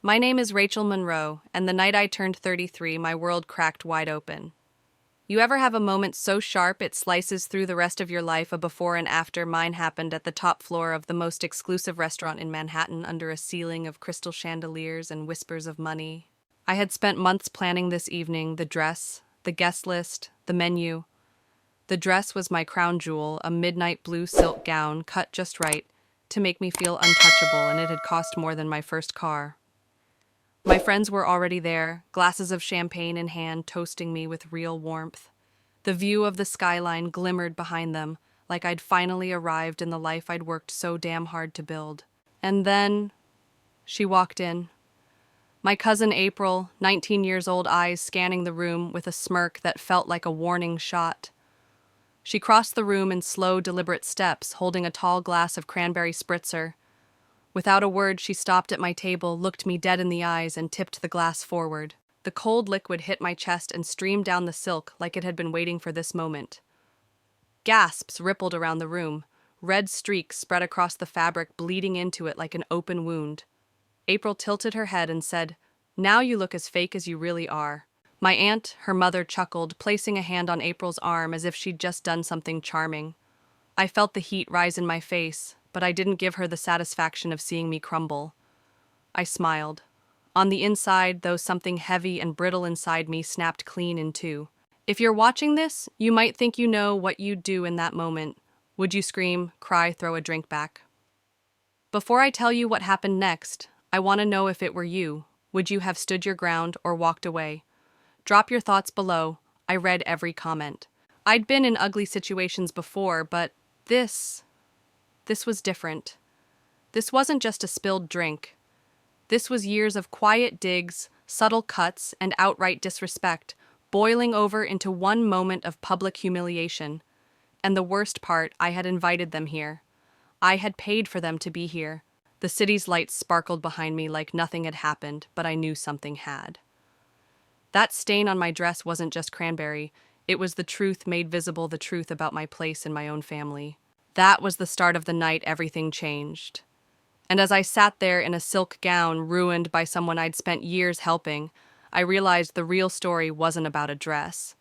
My name is Rachel Monroe, and the night I turned 33, my world cracked wide open. You ever have a moment so sharp it slices through the rest of your life, a before and after? Mine happened at the top floor of the most exclusive restaurant in Manhattan under a ceiling of crystal chandeliers and whispers of money. I had spent months planning this evening, the dress, the guest list, the menu. The dress was my crown jewel, a midnight blue silk gown cut just right to make me feel untouchable, and it had cost more than my first car. My friends were already there, glasses of champagne in hand, toasting me with real warmth. The view of the skyline glimmered behind them, like I'd finally arrived in the life I'd worked so damn hard to build. And then she walked in. My cousin April, 19 years old, eyes scanning the room with a smirk that felt like a warning shot. She crossed the room in slow, deliberate steps, holding a tall glass of cranberry spritzer. Without a word, she stopped at my table, looked me dead in the eyes, and tipped the glass forward. The cold liquid hit my chest and streamed down the silk like it had been waiting for this moment. Gasps rippled around the room. Red streaks spread across the fabric, bleeding into it like an open wound. April tilted her head and said, "Now you look as fake as you really are." My aunt, her mother, chuckled, placing a hand on April's arm as if she'd just done something charming. I felt the heat rise in my face, but I didn't give her the satisfaction of seeing me crumble. I smiled. On the inside, though, something heavy and brittle inside me snapped clean in two. If you're watching this, you might think you know what you'd do in that moment. Would you scream, cry, throw a drink back? Before I tell you what happened next, I want to know, if it were you, would you have stood your ground or walked away? Drop your thoughts below. I read every comment. I'd been in ugly situations before, but this was different. This wasn't just a spilled drink. This was years of quiet digs, subtle cuts, and outright disrespect, boiling over into one moment of public humiliation. And the worst part, I had invited them here. I had paid for them to be here. The city's lights sparkled behind me like nothing had happened, but I knew something had. That stain on my dress wasn't just cranberry. It was the truth made visible, the truth about my place in my own family. That was the start of the night everything changed. And as I sat there in a silk gown ruined by someone I'd spent years helping, I realized the real story wasn't about a dress.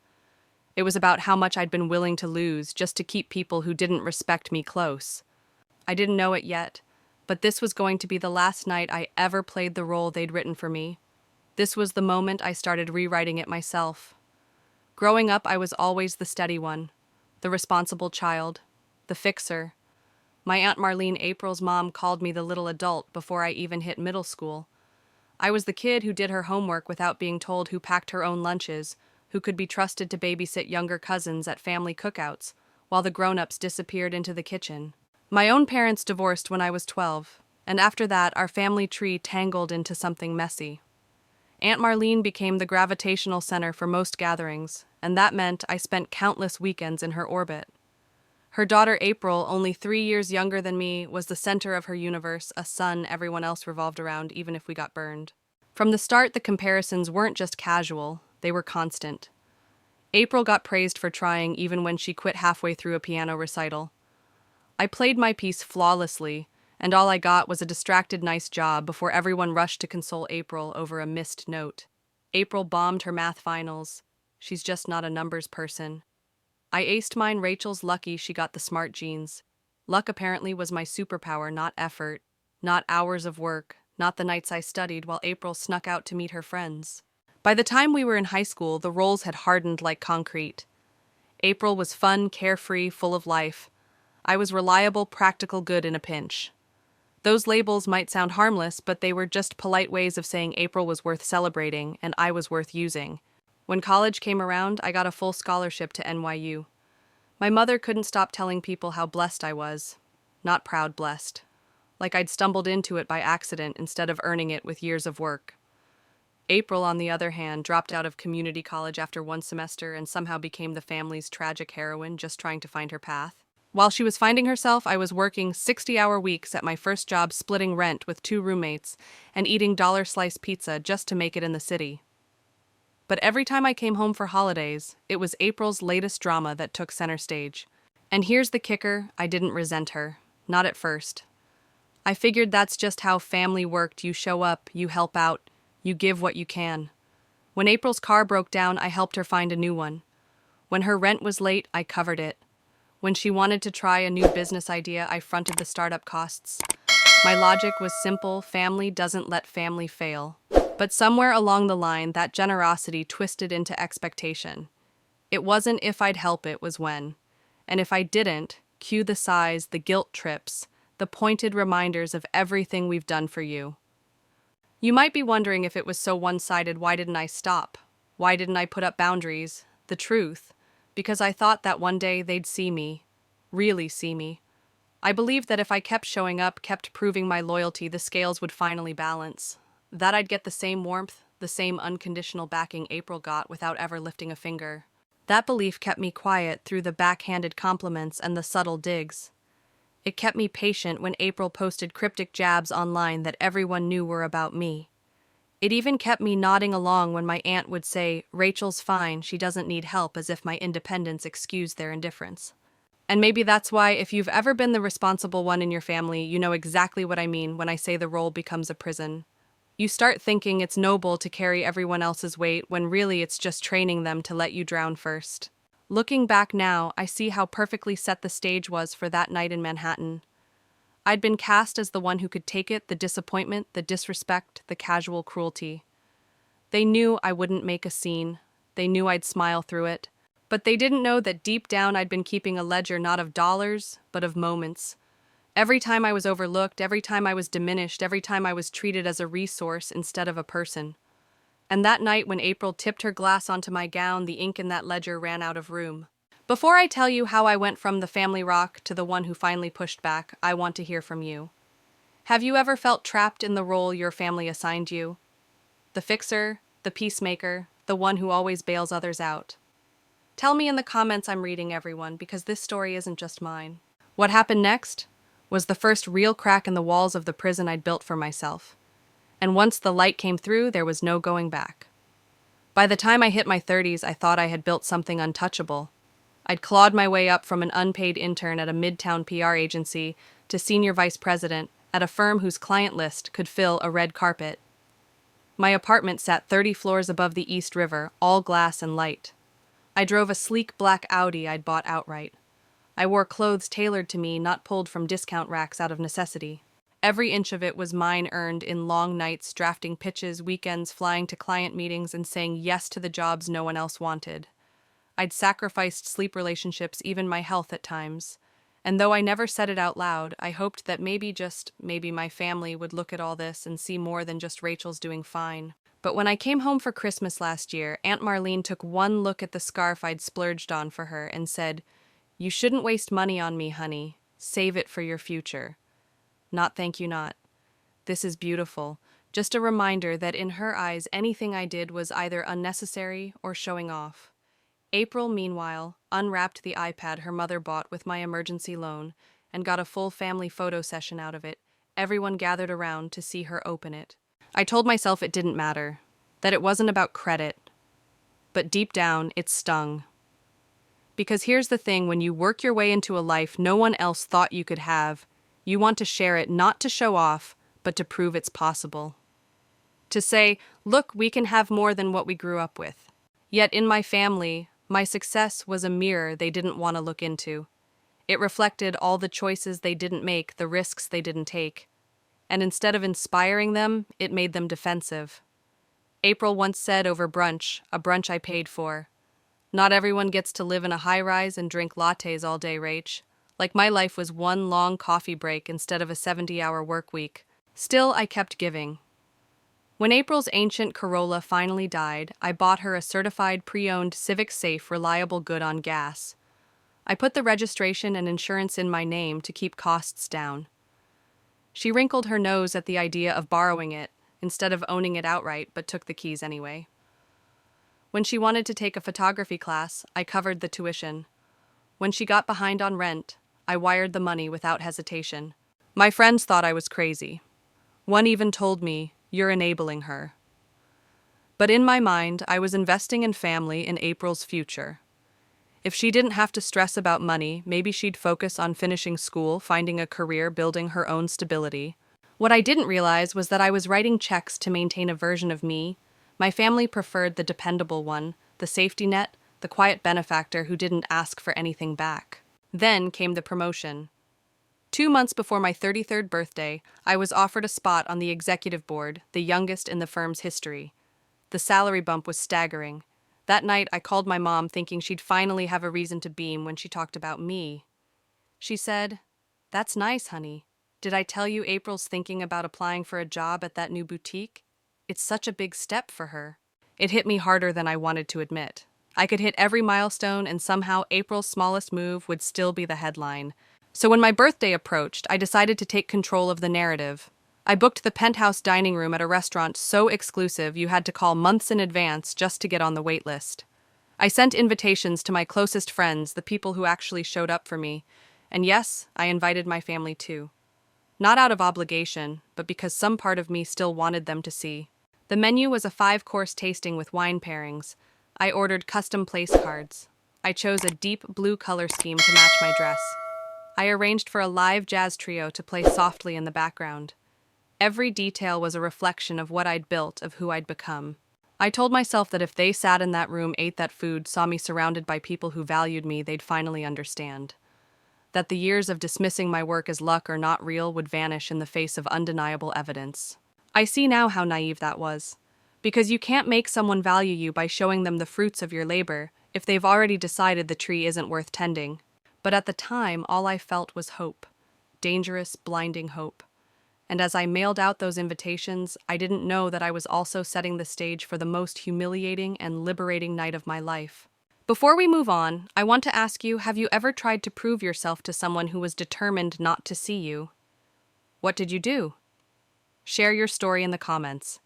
It was about how much I'd been willing to lose just to keep people who didn't respect me close. I didn't know it yet, but this was going to be the last night I ever played the role they'd written for me. This was the moment I started rewriting it myself. Growing up, I was always the steady one, the responsible child, the fixer. My Aunt Marlene, April's mom, called me the little adult before I even hit middle school. I was the kid who did her homework without being told, who packed her own lunches, who could be trusted to babysit younger cousins at family cookouts, while the grown-ups disappeared into the kitchen. My own parents divorced when I was 12, and after that, our family tree tangled into something messy. Aunt Marlene became the gravitational center for most gatherings, and that meant I spent countless weekends in her orbit. Her daughter April, only 3 years younger than me, was the center of her universe, a sun everyone else revolved around, even if we got burned. From the start, the comparisons weren't just casual, they were constant. April got praised for trying even when she quit halfway through a piano recital. I played my piece flawlessly, and all I got was a distracted nice job before everyone rushed to console April over a missed note. April bombed her math finals. She's just not a numbers person. I aced mine. Rachel's lucky she got the smart genes. Luck apparently was my superpower, not effort, not hours of work, not the nights I studied while April snuck out to meet her friends. By the time we were in high school, the roles had hardened like concrete. April was fun, carefree, full of life. I was reliable, practical good in a pinch. Those labels might sound harmless, but they were just polite ways of saying April was worth celebrating and I was worth using. When college came around, I got a full scholarship to NYU. My mother couldn't stop telling people how blessed I was. Not proud blessed. Like I'd stumbled into it by accident instead of earning it with years of work. April, on the other hand, dropped out of community college after one semester and somehow became the family's tragic heroine, just trying to find her path. While she was finding herself, I was working 60-hour weeks at my first job, splitting rent with 2 roommates and eating dollar-slice pizza just to make it in the city. But every time I came home for holidays, it was April's latest drama that took center stage. And here's the kicker, I didn't resent her. Not at first. I figured that's just how family worked. You show up, you help out, you give what you can. When April's car broke down, I helped her find a new one. When her rent was late, I covered it. When she wanted to try a new business idea, I fronted the startup costs. My logic was simple: family doesn't let family fail. But somewhere along the line, that generosity twisted into expectation. It wasn't if I'd help, it was when. And if I didn't, cue the sighs, the guilt trips, the pointed reminders of everything we've done for you. You might be wondering, if it was so one-sided, why didn't I stop? Why didn't I put up boundaries? The truth, because I thought that one day they'd see me, really see me. I believed that if I kept showing up, kept proving my loyalty, the scales would finally balance. That I'd get the same warmth, the same unconditional backing April got without ever lifting a finger. That belief kept me quiet through the backhanded compliments and the subtle digs. It kept me patient when April posted cryptic jabs online that everyone knew were about me. It even kept me nodding along when my aunt would say, "Rachel's fine, she doesn't need help," as if my independence excused their indifference. And maybe that's why, if you've ever been the responsible one in your family, you know exactly what I mean when I say the role becomes a prison. You start thinking it's noble to carry everyone else's weight, when really it's just training them to let you drown first. Looking back now, I see how perfectly set the stage was for that night in Manhattan. I'd been cast as the one who could take it, the disappointment, the disrespect, the casual cruelty. They knew I wouldn't make a scene. They knew I'd smile through it. But they didn't know that deep down I'd been keeping a ledger not of dollars, but of moments. Every time I was overlooked, every time I was diminished, every time I was treated as a resource instead of a person. And that night when April tipped her glass onto my gown, the ink in that ledger ran out of room. Before I tell you how I went from the family rock to the one who finally pushed back, I want to hear from you. Have you ever felt trapped in the role your family assigned you? The fixer, the peacemaker, the one who always bails others out. Tell me in the comments. I'm reading everyone, because this story isn't just mine. What happened next was the first real crack in the walls of the prison I'd built for myself. And once the light came through, there was no going back. By the time I hit my 30s, I thought I had built something untouchable. I'd clawed my way up from an unpaid intern at a midtown PR agency to senior vice president at a firm whose client list could fill a red carpet. My apartment sat 30 floors above the East River, all glass and light. I drove a sleek black Audi I'd bought outright. I wore clothes tailored to me, not pulled from discount racks out of necessity. Every inch of it was mine, earned in long nights, drafting pitches, weekends, flying to client meetings, and saying yes to the jobs no one else wanted. I'd sacrificed sleep, relationships, even my health at times. And though I never said it out loud, I hoped that maybe, just maybe, my family would look at all this and see more than just Rachel's doing fine. But when I came home for Christmas last year, Aunt Marlene took one look at the scarf I'd splurged on for her and said, "You shouldn't waste money on me, honey. Save it for your future." Not thank you, not. This is beautiful. Just a reminder that in her eyes, anything I did was either unnecessary or showing off. April, meanwhile, unwrapped the iPad her mother bought with my emergency loan and got a full family photo session out of it. Everyone gathered around to see her open it. I told myself it didn't matter, that it wasn't about credit. But deep down, it stung. Because here's the thing: when you work your way into a life no one else thought you could have, you want to share it, not to show off, but to prove it's possible. To say, look, we can have more than what we grew up with. Yet in my family, my success was a mirror they didn't want to look into. It reflected all the choices they didn't make, the risks they didn't take. And instead of inspiring them, it made them defensive. April once said over brunch, a brunch I paid for, "Not everyone gets to live in a high-rise and drink lattes all day, Rach." Like my life was one long coffee break instead of a 70-hour work week. Still, I kept giving. When April's ancient Corolla finally died, I bought her a certified pre-owned Civic-safe reliable good on gas. I put the registration and insurance in my name to keep costs down. She wrinkled her nose at the idea of borrowing it, instead of owning it outright, but took the keys anyway. When she wanted to take a photography class, I covered the tuition. When she got behind on rent, I wired the money without hesitation. My friends thought I was crazy. One even told me, "You're enabling her." But in my mind, I was investing in family, in April's future. If she didn't have to stress about money, maybe she'd focus on finishing school, finding a career, building her own stability. What I didn't realize was that I was writing checks to maintain a version of me. My family preferred the dependable one, the safety net, the quiet benefactor who didn't ask for anything back. Then came the promotion. 2 months before my 33rd birthday, I was offered a spot on the executive board, the youngest in the firm's history. The salary bump was staggering. That night, I called my mom thinking she'd finally have a reason to beam when she talked about me. She said, "That's nice, honey. Did I tell you April's thinking about applying for a job at that new boutique? It's such a big step for her." It hit me harder than I wanted to admit. I could hit every milestone, and somehow April's smallest move would still be the headline. So when my birthday approached, I decided to take control of the narrative. I booked the penthouse dining room at a restaurant so exclusive you had to call months in advance just to get on the wait list. I sent invitations to my closest friends, the people who actually showed up for me. And yes, I invited my family too. Not out of obligation, but because some part of me still wanted them to see. The menu was a 5-course tasting with wine pairings. I ordered custom place cards. I chose a deep blue color scheme to match my dress. I arranged for a live jazz trio to play softly in the background. Every detail was a reflection of what I'd built, of who I'd become. I told myself that if they sat in that room, ate that food, saw me surrounded by people who valued me, they'd finally understand. That the years of dismissing my work as luck or not real would vanish in the face of undeniable evidence. I see now how naive that was. Because you can't make someone value you by showing them the fruits of your labor if they've already decided the tree isn't worth tending. But at the time, all I felt was hope. Dangerous, blinding hope. And as I mailed out those invitations, I didn't know that I was also setting the stage for the most humiliating and liberating night of my life. Before we move on, I want to ask you, have you ever tried to prove yourself to someone who was determined not to see you? What did you do? Share your story in the comments.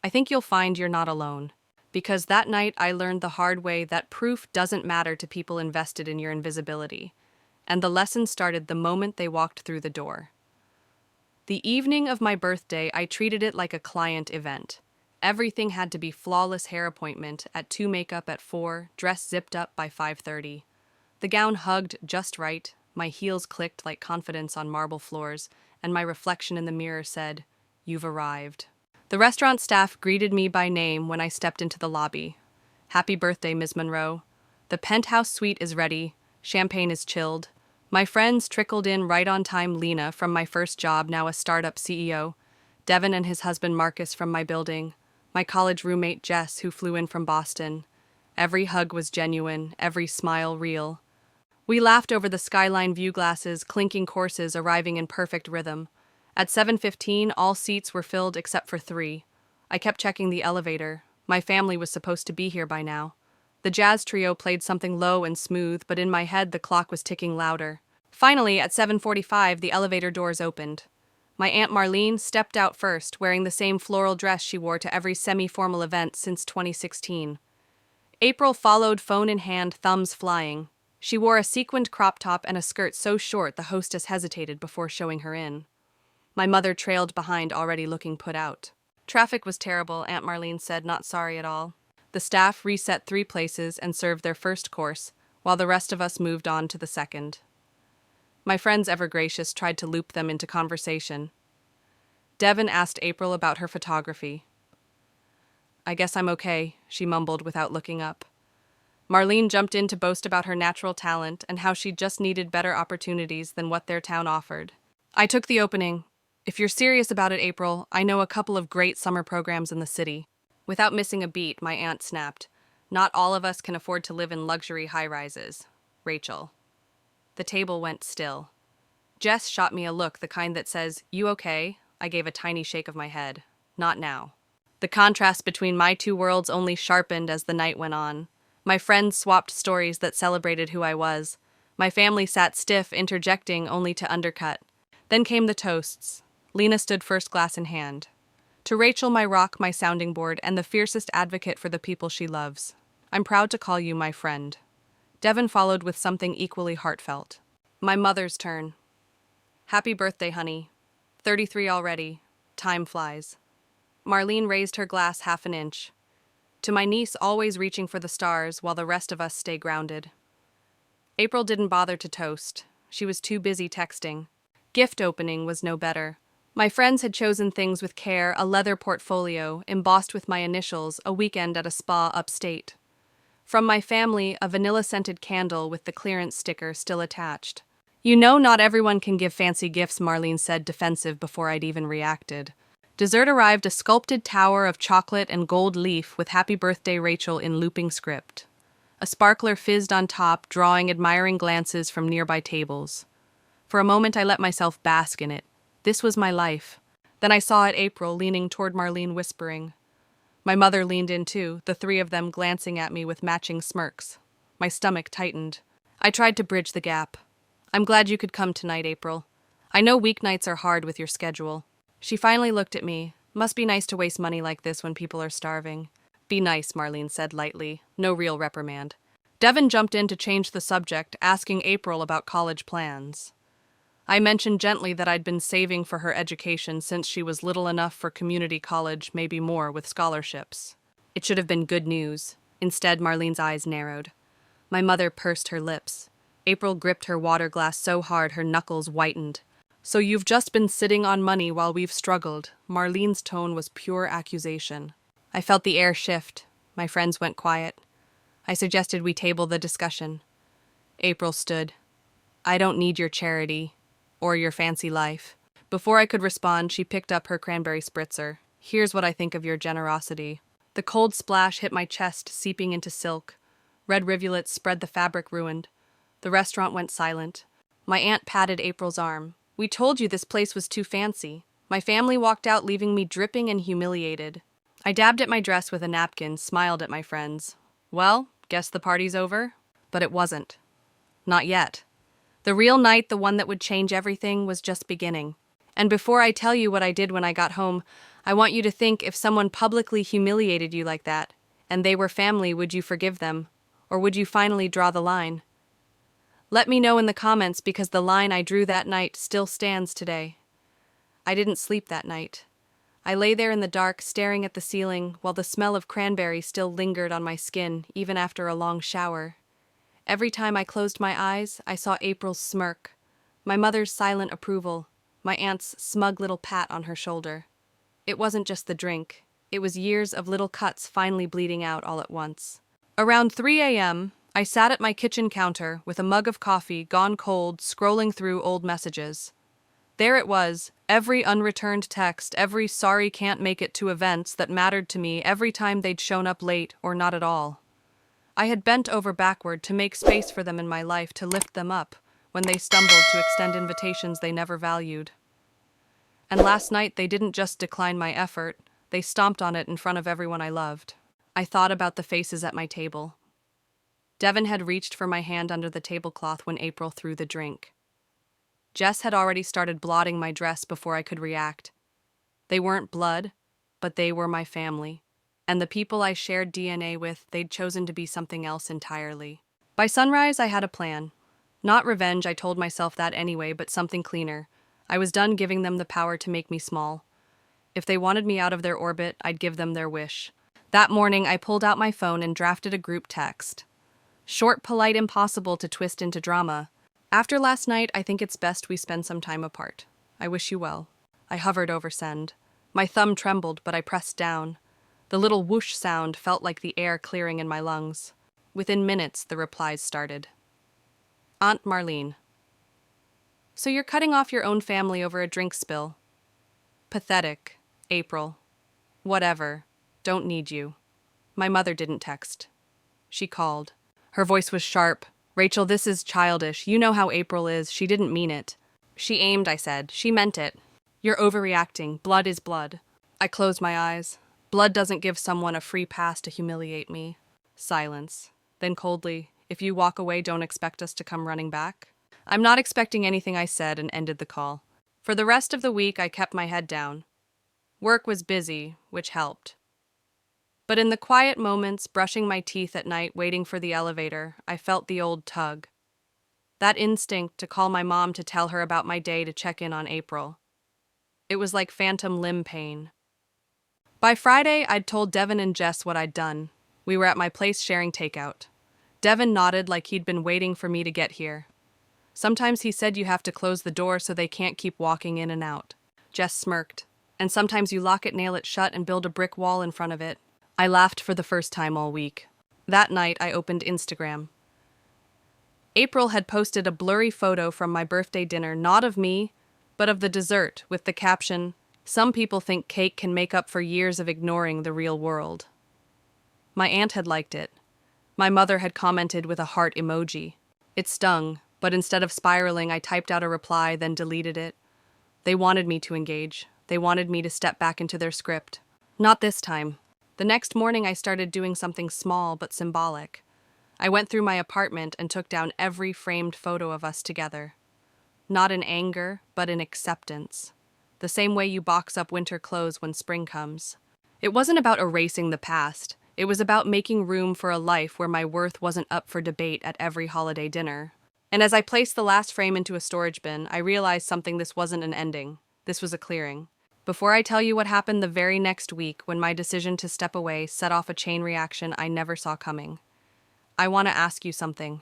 I think you'll find you're not alone. Because that night I learned the hard way that proof doesn't matter to people invested in your invisibility. And the lesson started the moment they walked through the door. The evening of my birthday, I treated it like a client event. Everything had to be flawless: hair appointment at 2, makeup at 4, dress zipped up by 5:30. The gown hugged just right, my heels clicked like confidence on marble floors, and my reflection in the mirror said, "You've arrived." The restaurant staff greeted me by name when I stepped into the lobby. "Happy birthday, Ms. Monroe. The penthouse suite is ready. Champagne is chilled." My friends trickled in right on time: Lena, from my first job, now a startup CEO. Devin and his husband Marcus from my building. My college roommate Jess, who flew in from Boston. Every hug was genuine, every smile real. We laughed over the skyline view glasses, clinking courses arriving in perfect rhythm. At 7:15, all seats were filled except for 3. I kept checking the elevator. My family was supposed to be here by now. The jazz trio played something low and smooth, but in my head the clock was ticking louder. Finally, at 7:45, the elevator doors opened. My Aunt Marlene stepped out first, wearing the same floral dress she wore to every semi-formal event since 2016. April followed, phone in hand, thumbs flying. She wore a sequined crop top and a skirt so short the hostess hesitated before showing her in. My mother trailed behind, already looking put out. "Traffic was terrible," Aunt Marlene said, not sorry at all. The staff reset 3 places and served their first course, while the rest of us moved on to the second. My friends, ever gracious, tried to loop them into conversation. Devin asked April about her photography. "I guess I'm okay," she mumbled without looking up. Marlene jumped in to boast about her natural talent and how she just needed better opportunities than what their town offered. I took the opening. "If you're serious about it, April, I know a couple of great summer programs in the city." Without missing a beat, my aunt snapped, "Not all of us can afford to live in luxury high-rises. Rachel." The table went still. Jess shot me a look, the kind that says, "You okay?" I gave a tiny shake of my head. "Not now." The contrast between my 2 worlds only sharpened as the night went on. My friends swapped stories that celebrated who I was. My family sat stiff, interjecting only to undercut. Then came the toasts. Lena stood first, glass in hand. "To Rachel, my rock, my sounding board, and the fiercest advocate for the people she loves. I'm proud to call you my friend." Devin followed with something equally heartfelt. My mother's turn. "Happy birthday, honey. 33 already. Time flies." Marlene raised her glass half an inch. "To my niece, always reaching for the stars while the rest of us stay grounded." April didn't bother to toast. She was too busy texting. Gift opening was no better. My friends had chosen things with care, a leather portfolio, embossed with my initials, a weekend at a spa upstate. From my family, a vanilla-scented candle with the clearance sticker still attached. You know not everyone can give fancy gifts, Marlene said, defensive before I'd even reacted. Dessert arrived, a sculpted tower of chocolate and gold leaf with Happy Birthday Rachel in looping script. A sparkler fizzed on top, drawing admiring glances from nearby tables. For a moment I let myself bask in it. This was my life. Then I saw it, April, leaning toward Marlene, whispering. My mother leaned in too, the three of them glancing at me with matching smirks. My stomach tightened. I tried to bridge the gap. I'm glad you could come tonight, April. I know weeknights are hard with your schedule. She finally looked at me. Must be nice to waste money like this when people are starving. Be nice, Marlene said lightly. No real reprimand. Devin jumped in to change the subject, asking April about college plans. I mentioned gently that I'd been saving for her education since she was little enough for community college, maybe more, with scholarships. It should have been good news. Instead, Marlene's eyes narrowed. My mother pursed her lips. April gripped her water glass so hard her knuckles whitened. So you've just been sitting on money while we've struggled. Marlene's tone was pure accusation. I felt the air shift. My friends went quiet. I suggested we table the discussion. April stood. I don't need your charity. Or your fancy life. Before I could respond, she picked up her cranberry spritzer. Here's what I think of your generosity. The cold splash hit my chest, seeping into silk. Red rivulets spread the fabric ruined. The restaurant went silent. My aunt patted April's arm. We told you this place was too fancy. My family walked out, leaving me dripping and humiliated. I dabbed at my dress with a napkin, smiled at my friends. Well, guess the party's over? But it wasn't. Not yet. The real night, the one that would change everything, was just beginning. And before I tell you what I did when I got home, I want you to think, if someone publicly humiliated you like that, and they were family, would you forgive them? Or would you finally draw the line? Let me know in the comments, because the line I drew that night still stands today. I didn't sleep that night. I lay there in the dark, staring at the ceiling, while the smell of cranberry still lingered on my skin, even after a long shower. Every time I closed my eyes, I saw April's smirk, my mother's silent approval, my aunt's smug little pat on her shoulder. It wasn't just the drink. It was years of little cuts finally bleeding out all at once. Around 3 a.m., I sat at my kitchen counter with a mug of coffee gone cold, scrolling through old messages. There it was, every unreturned text, every sorry can't make it to events that mattered to me every time they'd shown up late or not at all. I had bent over backward to make space for them in my life, to lift them up when they stumbled, to extend invitations they never valued. And last night they didn't just decline my effort, they stomped on it in front of everyone I loved. I thought about the faces at my table. Devin had reached for my hand under the tablecloth when April threw the drink. Jess had already started blotting my dress before I could react. They weren't blood, but they were my family. And the people I shared DNA with, they'd chosen to be something else entirely. By sunrise, I had a plan. Not revenge, I told myself that anyway, but something cleaner. I was done giving them the power to make me small. If they wanted me out of their orbit, I'd give them their wish. That morning, I pulled out my phone and drafted a group text. Short, polite, impossible to twist into drama. After last night, I think it's best we spend some time apart. I wish you well. I hovered over send. My thumb trembled, but I pressed down. The little whoosh sound felt like the air clearing in my lungs. Within minutes, the replies started. Aunt Marlene. So you're cutting off your own family over a drink spill. Pathetic. April. Whatever. Don't need you. My mother didn't text. She called. Her voice was sharp. Rachel, this is childish. You know how April is. She didn't mean it. She aimed, I said. She meant it. You're overreacting. Blood is blood. I closed my eyes. Blood doesn't give someone a free pass to humiliate me. Silence. Then coldly, if you walk away, don't expect us to come running back. I'm not expecting anything, I said, and ended the call. For the rest of the week, I kept my head down. Work was busy, which helped. But in the quiet moments, brushing my teeth at night, waiting for the elevator, I felt the old tug. That instinct to call my mom to tell her about my day, to check in on April. It was like phantom limb pain. By Friday, I'd told Devin and Jess what I'd done. We were at my place sharing takeout. Devin nodded like he'd been waiting for me to get here. Sometimes he said you have to close the door so they can't keep walking in and out. Jess smirked. And sometimes you lock it, nail it shut, and build a brick wall in front of it. I laughed for the first time all week. That night, I opened Instagram. April had posted a blurry photo from my birthday dinner, not of me, but of the dessert, with the caption, "Some people think cake can make up for years of ignoring the real world." My aunt had liked it. My mother had commented with a heart emoji. It stung, but instead of spiraling, I typed out a reply, then deleted it. They wanted me to engage. They wanted me to step back into their script. Not this time. The next morning, I started doing something small but symbolic. I went through my apartment and took down every framed photo of us together. Not in anger, but in acceptance. The same way you box up winter clothes when spring comes. It wasn't about erasing the past. It was about making room for a life where my worth wasn't up for debate at every holiday dinner. And as I placed the last frame into a storage bin, I realized something. This wasn't an ending. This was a clearing. Before I tell you what happened the very next week when my decision to step away set off a chain reaction I never saw coming, I want to ask you something.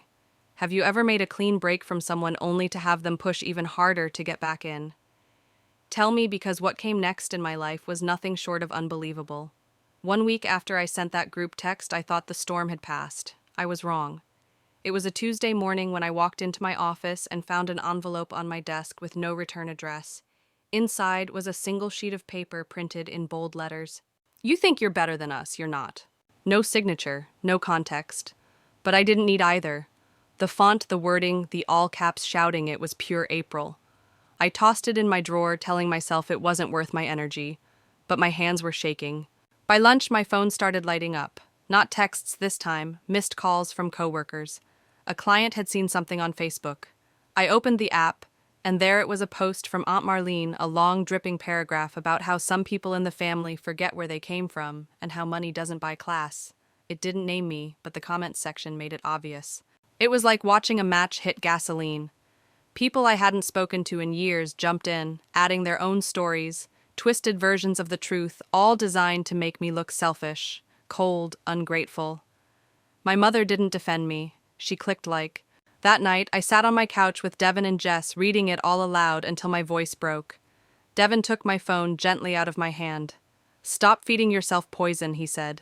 Have you ever made a clean break from someone only to have them push even harder to get back in? Tell me, because what came next in my life was nothing short of unbelievable. 1 week after I sent that group text, I thought the storm had passed. I was wrong. It was a Tuesday morning when I walked into my office and found an envelope on my desk with no return address. Inside was a single sheet of paper printed in bold letters. "You think you're better than us, you're not." No signature, no context. But I didn't need either. The font, the wording, the all caps shouting it was pure April. I tossed it in my drawer, telling myself it wasn't worth my energy. But my hands were shaking. By lunch, my phone started lighting up. Not texts this time, missed calls from coworkers. A client had seen something on Facebook. I opened the app, and there it was, a post from Aunt Marlene, a long, dripping paragraph about how some people in the family forget where they came from and how money doesn't buy class. It didn't name me, but the comments section made it obvious. It was like watching a match hit gasoline. People I hadn't spoken to in years jumped in, adding their own stories, twisted versions of the truth, all designed to make me look selfish, cold, ungrateful. My mother didn't defend me. She clicked like. That night, I sat on my couch with Devin and Jess, reading it all aloud until my voice broke. Devin took my phone gently out of my hand. "Stop feeding yourself poison," he said.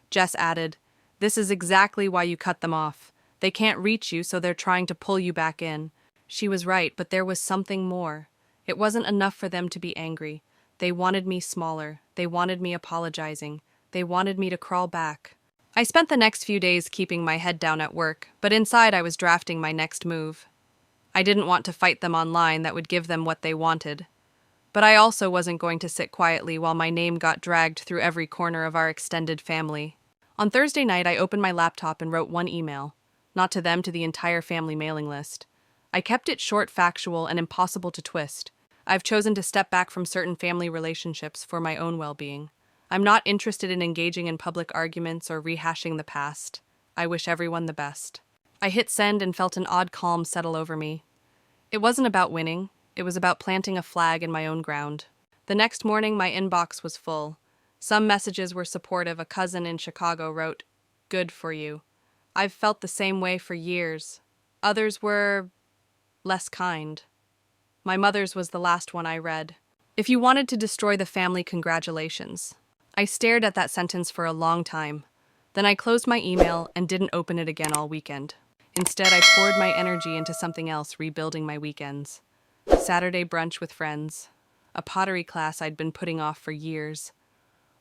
Jess added, "This is exactly why you cut them off. They can't reach you, so they're trying to pull you back in." She was right, but there was something more. It wasn't enough for them to be angry. They wanted me smaller. They wanted me apologizing. They wanted me to crawl back. I spent the next few days keeping my head down at work, but inside I was drafting my next move. I didn't want to fight them online. That would give them what they wanted. But I also wasn't going to sit quietly while my name got dragged through every corner of our extended family. On Thursday night, I opened my laptop and wrote one email. Not to them, to the entire family mailing list. I kept it short, factual, and impossible to twist. I've chosen to step back from certain family relationships for my own well-being. I'm not interested in engaging in public arguments or rehashing the past. I wish everyone the best. I hit send and felt an odd calm settle over me. It wasn't about winning. It was about planting a flag in my own ground. The next morning, my inbox was full. Some messages were supportive. A cousin in Chicago wrote, "Good for you. I've felt the same way for years." Others were less kind. My mother's was the last one I read. "If you wanted to destroy the family, congratulations." I stared at that sentence for a long time. Then I closed my email and didn't open it again all weekend. Instead, I poured my energy into something else, rebuilding my weekends. Saturday brunch with friends. A pottery class I'd been putting off for years.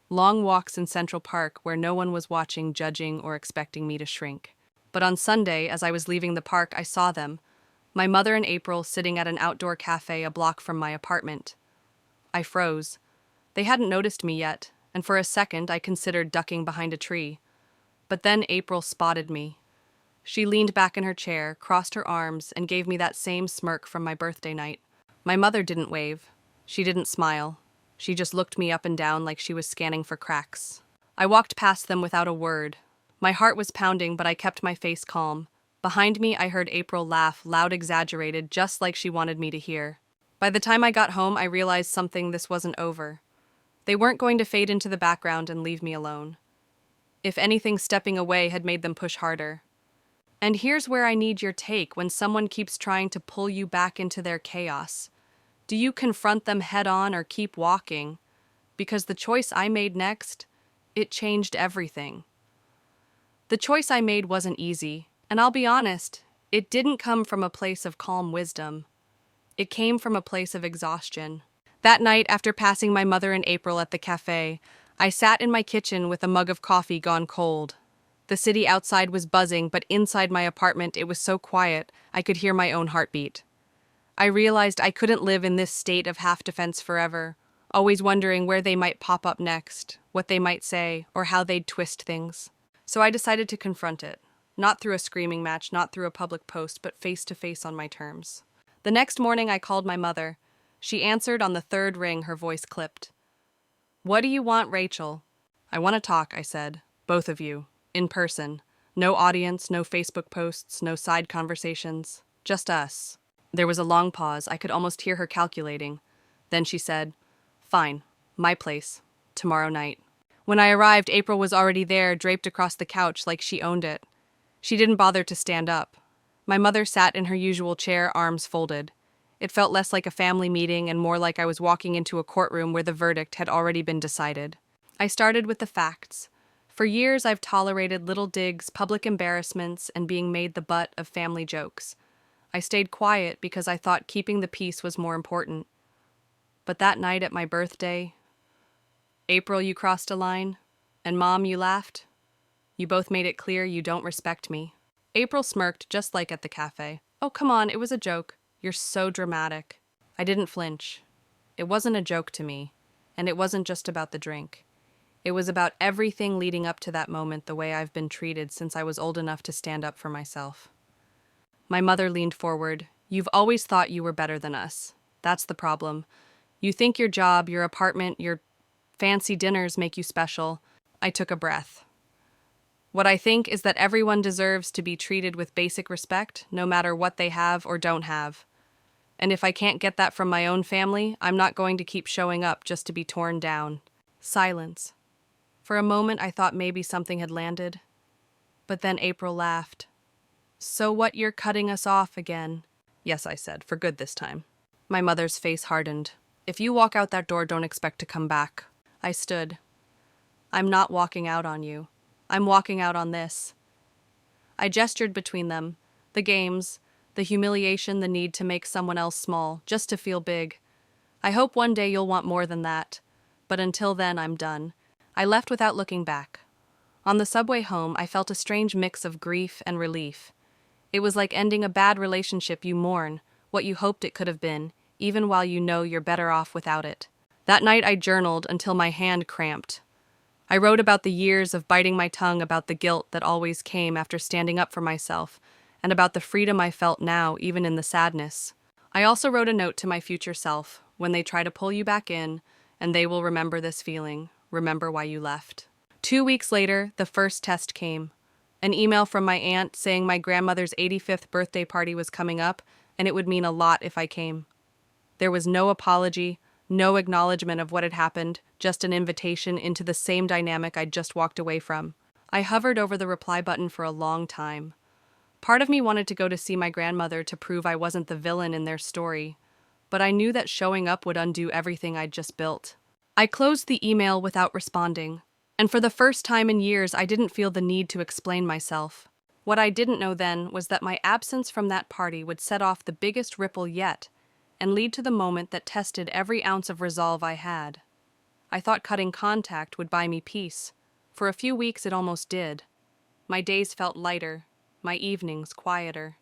Long walks in Central Park where no one was watching, judging, or expecting me to shrink. But on Sunday, as I was leaving the park, I saw them. My mother and April sitting at an outdoor cafe a block from my apartment. I froze. They hadn't noticed me yet, and for a second I considered ducking behind a tree. But then April spotted me. She leaned back in her chair, crossed her arms, and gave me that same smirk from my birthday night. My mother didn't wave. She didn't smile. She just looked me up and down like she was scanning for cracks. I walked past them without a word. My heart was pounding, but I kept my face calm. Behind me, I heard April laugh, loud, exaggerated, just like she wanted me to hear. By the time I got home, I realized something. This wasn't over. They weren't going to fade into the background and leave me alone. If anything, stepping away had made them push harder. And here's where I need your take when someone keeps trying to pull you back into their chaos. Do you confront them head on or keep walking? Because the choice I made next, it changed everything. The choice I made wasn't easy, and I'll be honest, it didn't come from a place of calm wisdom. It came from a place of exhaustion. That night, after passing my mother and April at the cafe, I sat in my kitchen with a mug of coffee gone cold. The city outside was buzzing, but inside my apartment it was so quiet I could hear my own heartbeat. I realized I couldn't live in this state of half-defense forever, always wondering where they might pop up next, what they might say, or how they'd twist things. So I decided to confront it, not through a screaming match, not through a public post, but face-to-face on my terms. The next morning I called my mother. She answered on the third ring, her voice clipped. "What do you want, Rachel?" "I want to talk," I said. "Both of you. In person. No audience, no Facebook posts, no side conversations. Just us." There was a long pause. I could almost hear her calculating. Then she said, "Fine. My place. Tomorrow night." When I arrived, April was already there, draped across the couch like she owned it. She didn't bother to stand up. My mother sat in her usual chair, arms folded. It felt less like a family meeting and more like I was walking into a courtroom where the verdict had already been decided. I started with the facts. For years, I've tolerated little digs, public embarrassments, and being made the butt of family jokes. I stayed quiet because I thought keeping the peace was more important. But that night at my birthday, "April, you crossed a line, and Mom, you laughed. You both made it clear you don't respect me." April smirked just like at the cafe. "Oh, come on, it was a joke. You're so dramatic." I didn't flinch. It wasn't a joke to me, and it wasn't just about the drink. It was about everything leading up to that moment, the way I've been treated since I was old enough to stand up for myself. My mother leaned forward. "You've always thought you were better than us. That's the problem. You think your job, your apartment, your fancy dinners make you special." I took a breath. "What I think is that everyone deserves to be treated with basic respect, no matter what they have or don't have. And if I can't get that from my own family, I'm not going to keep showing up just to be torn down." Silence. For a moment, I thought maybe something had landed. But then April laughed. "So what, you're cutting us off again?" "Yes," I said, "for good this time." My mother's face hardened. "If you walk out that door, don't expect to come back." I stood. "I'm not walking out on you. I'm walking out on this." I gestured between them. The games, the humiliation, the need to make someone else small, just to feel big. I hope one day you'll want more than that. But until then, I'm done. I left without looking back. On the subway home, I felt a strange mix of grief and relief. It was like ending a bad relationship you mourn, what you hoped it could have been, even while you know you're better off without it. That night I journaled until my hand cramped. I wrote about the years of biting my tongue, about the guilt that always came after standing up for myself, and about the freedom I felt now, even in the sadness. I also wrote a note to my future self: when they try to pull you back in, and they will remember this feeling, remember why you left. 2 weeks later, the first test came. An email from my aunt saying my grandmother's 85th birthday party was coming up, and it would mean a lot if I came. There was no apology, no acknowledgement of what had happened, just an invitation into the same dynamic I'd just walked away from. I hovered over the reply button for a long time. Part of me wanted to go to see my grandmother to prove I wasn't the villain in their story, but I knew that showing up would undo everything I'd just built. I closed the email without responding, and for the first time in years I didn't feel the need to explain myself. What I didn't know then was that my absence from that party would set off the biggest ripple yet, and lead to the moment that tested every ounce of resolve I had. I thought cutting contact would buy me peace. For a few weeks it almost did. My days felt lighter, my evenings quieter.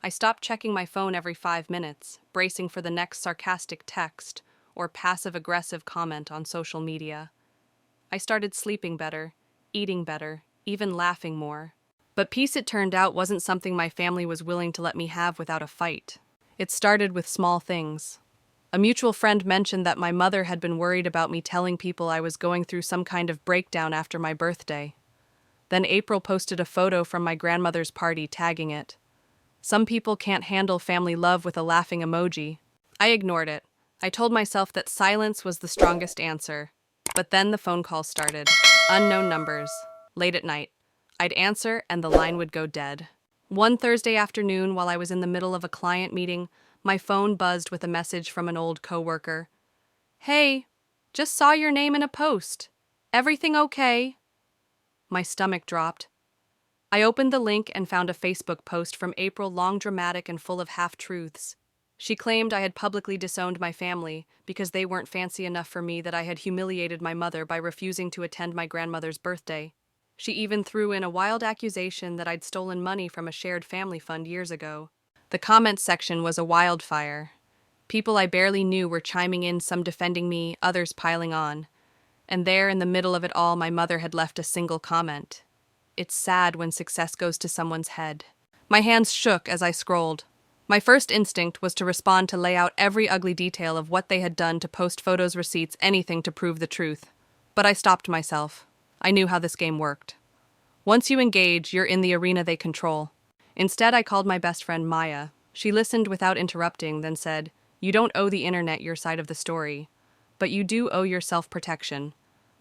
I stopped checking my phone every 5 minutes, bracing for the next sarcastic text or passive-aggressive comment on social media. I started sleeping better, eating better, even laughing more. But peace, it turned out, wasn't something my family was willing to let me have without a fight. It started with small things. A mutual friend mentioned that my mother had been worried about me telling people I was going through some kind of breakdown after my birthday. Then April posted a photo from my grandmother's party, tagging it. Some people can't handle family love with a laughing emoji. I ignored it. I told myself that silence was the strongest answer. But then the phone calls started. Unknown numbers. Late at night. I'd answer and the line would go dead. One Thursday afternoon, while I was in the middle of a client meeting, my phone buzzed with a message from an old coworker. "Hey, just saw your name in a post. Everything okay?" My stomach dropped. I opened the link and found a Facebook post from April, long, dramatic, and full of half-truths. She claimed I had publicly disowned my family because they weren't fancy enough for me, that I had humiliated my mother by refusing to attend my grandmother's birthday. She even threw in a wild accusation that I'd stolen money from a shared family fund years ago. The comments section was a wildfire. People I barely knew were chiming in, some defending me, others piling on. And there, in the middle of it all, my mother had left a single comment. "It's sad when success goes to someone's head." My hands shook as I scrolled. My first instinct was to respond, to lay out every ugly detail of what they had done, to post photos, receipts, anything to prove the truth. But I stopped myself. I knew how this game worked. Once you engage, you're in the arena they control. Instead, I called my best friend Maya. She listened without interrupting, then said, "You don't owe the internet your side of the story, but you do owe yourself protection.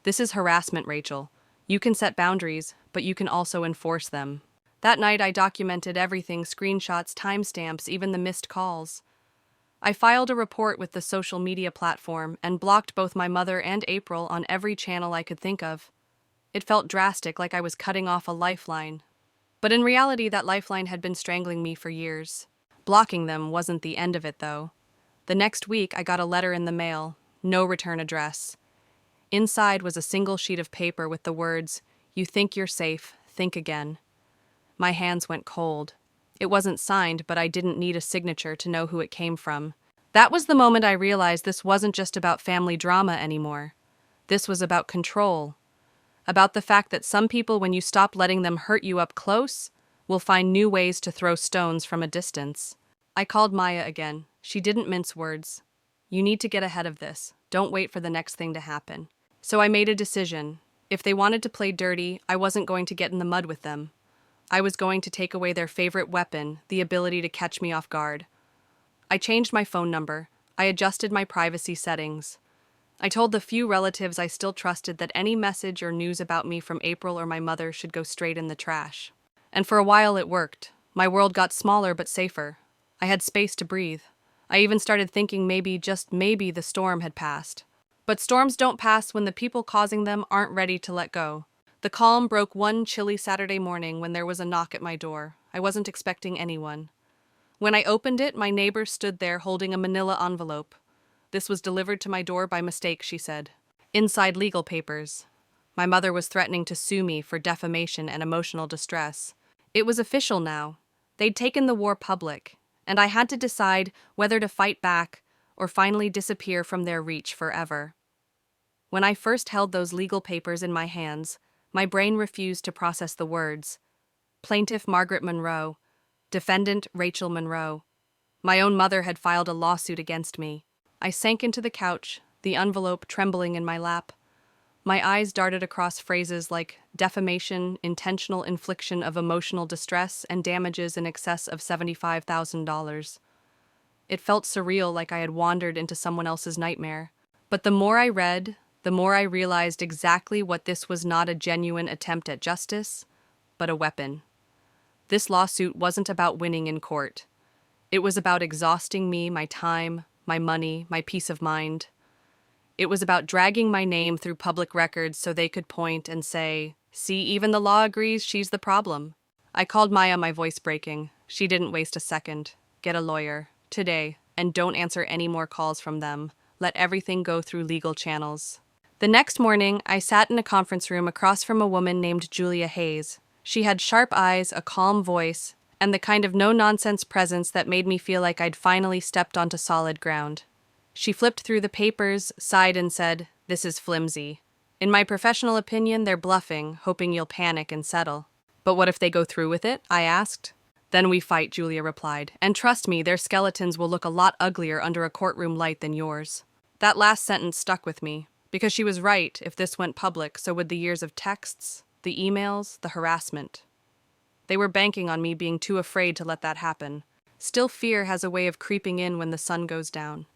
This is harassment, Rachel. You can set boundaries, but you can also enforce them." That night, I documented everything: screenshots, timestamps, even the missed calls. I filed a report with the social media platform and blocked both my mother and April on every channel I could think of. It felt drastic, like I was cutting off a lifeline. But in reality, that lifeline had been strangling me for years. Blocking them wasn't the end of it, though. The next week, I got a letter in the mail, no return address. Inside was a single sheet of paper with the words, "You think you're safe, think again." My hands went cold. It wasn't signed, but I didn't need a signature to know who it came from. That was the moment I realized this wasn't just about family drama anymore. This was about control. About the fact that some people, when you stop letting them hurt you up close, will find new ways to throw stones from a distance. I called Maya again. She didn't mince words. "You need to get ahead of this. Don't wait for the next thing to happen." So I made a decision. If they wanted to play dirty, I wasn't going to get in the mud with them. I was going to take away their favorite weapon, the ability to catch me off guard. I changed my phone number. I adjusted my privacy settings. I told the few relatives I still trusted that any message or news about me from April or my mother should go straight in the trash. And for a while it worked. My world got smaller but safer. I had space to breathe. I even started thinking maybe, just maybe, the storm had passed. But storms don't pass when the people causing them aren't ready to let go. The calm broke one chilly Saturday morning when there was a knock at my door. I wasn't expecting anyone. When I opened it, my neighbor stood there holding a manila envelope. "This was delivered to my door by mistake," she said. Inside, legal papers. My mother was threatening to sue me for defamation and emotional distress. It was official now. They'd taken the war public, and I had to decide whether to fight back or finally disappear from their reach forever. When I first held those legal papers in my hands, my brain refused to process the words. Plaintiff Margaret Monroe. Defendant Rachel Monroe. My own mother had filed a lawsuit against me. I sank into the couch, the envelope trembling in my lap. My eyes darted across phrases like defamation, intentional infliction of emotional distress, and damages in excess of $75,000. It felt surreal, like I had wandered into someone else's nightmare. But the more I read, the more I realized exactly what this was: not a genuine attempt at justice, but a weapon. This lawsuit wasn't about winning in court. It was about exhausting me, my time, my money, my peace of mind. It was about dragging my name through public records so they could point and say, "See, even the law agrees she's the problem." I called Maya, my voice breaking. She didn't waste a second. "Get a lawyer. Today. And don't answer any more calls from them. Let everything go through legal channels." The next morning, I sat in a conference room across from a woman named Julia Hayes. She had sharp eyes, a calm voice, and the kind of no-nonsense presence that made me feel like I'd finally stepped onto solid ground. She flipped through the papers, sighed, and said, "This is flimsy. In my professional opinion, they're bluffing, hoping you'll panic and settle." "But what if they go through with it?" I asked. "Then we fight," Julia replied. "And trust me, their skeletons will look a lot uglier under a courtroom light than yours." That last sentence stuck with me, because she was right. If this went public, so would the years of texts, the emails, the harassment. They were banking on me being too afraid to let that happen. Still, fear has a way of creeping in when the sun goes down.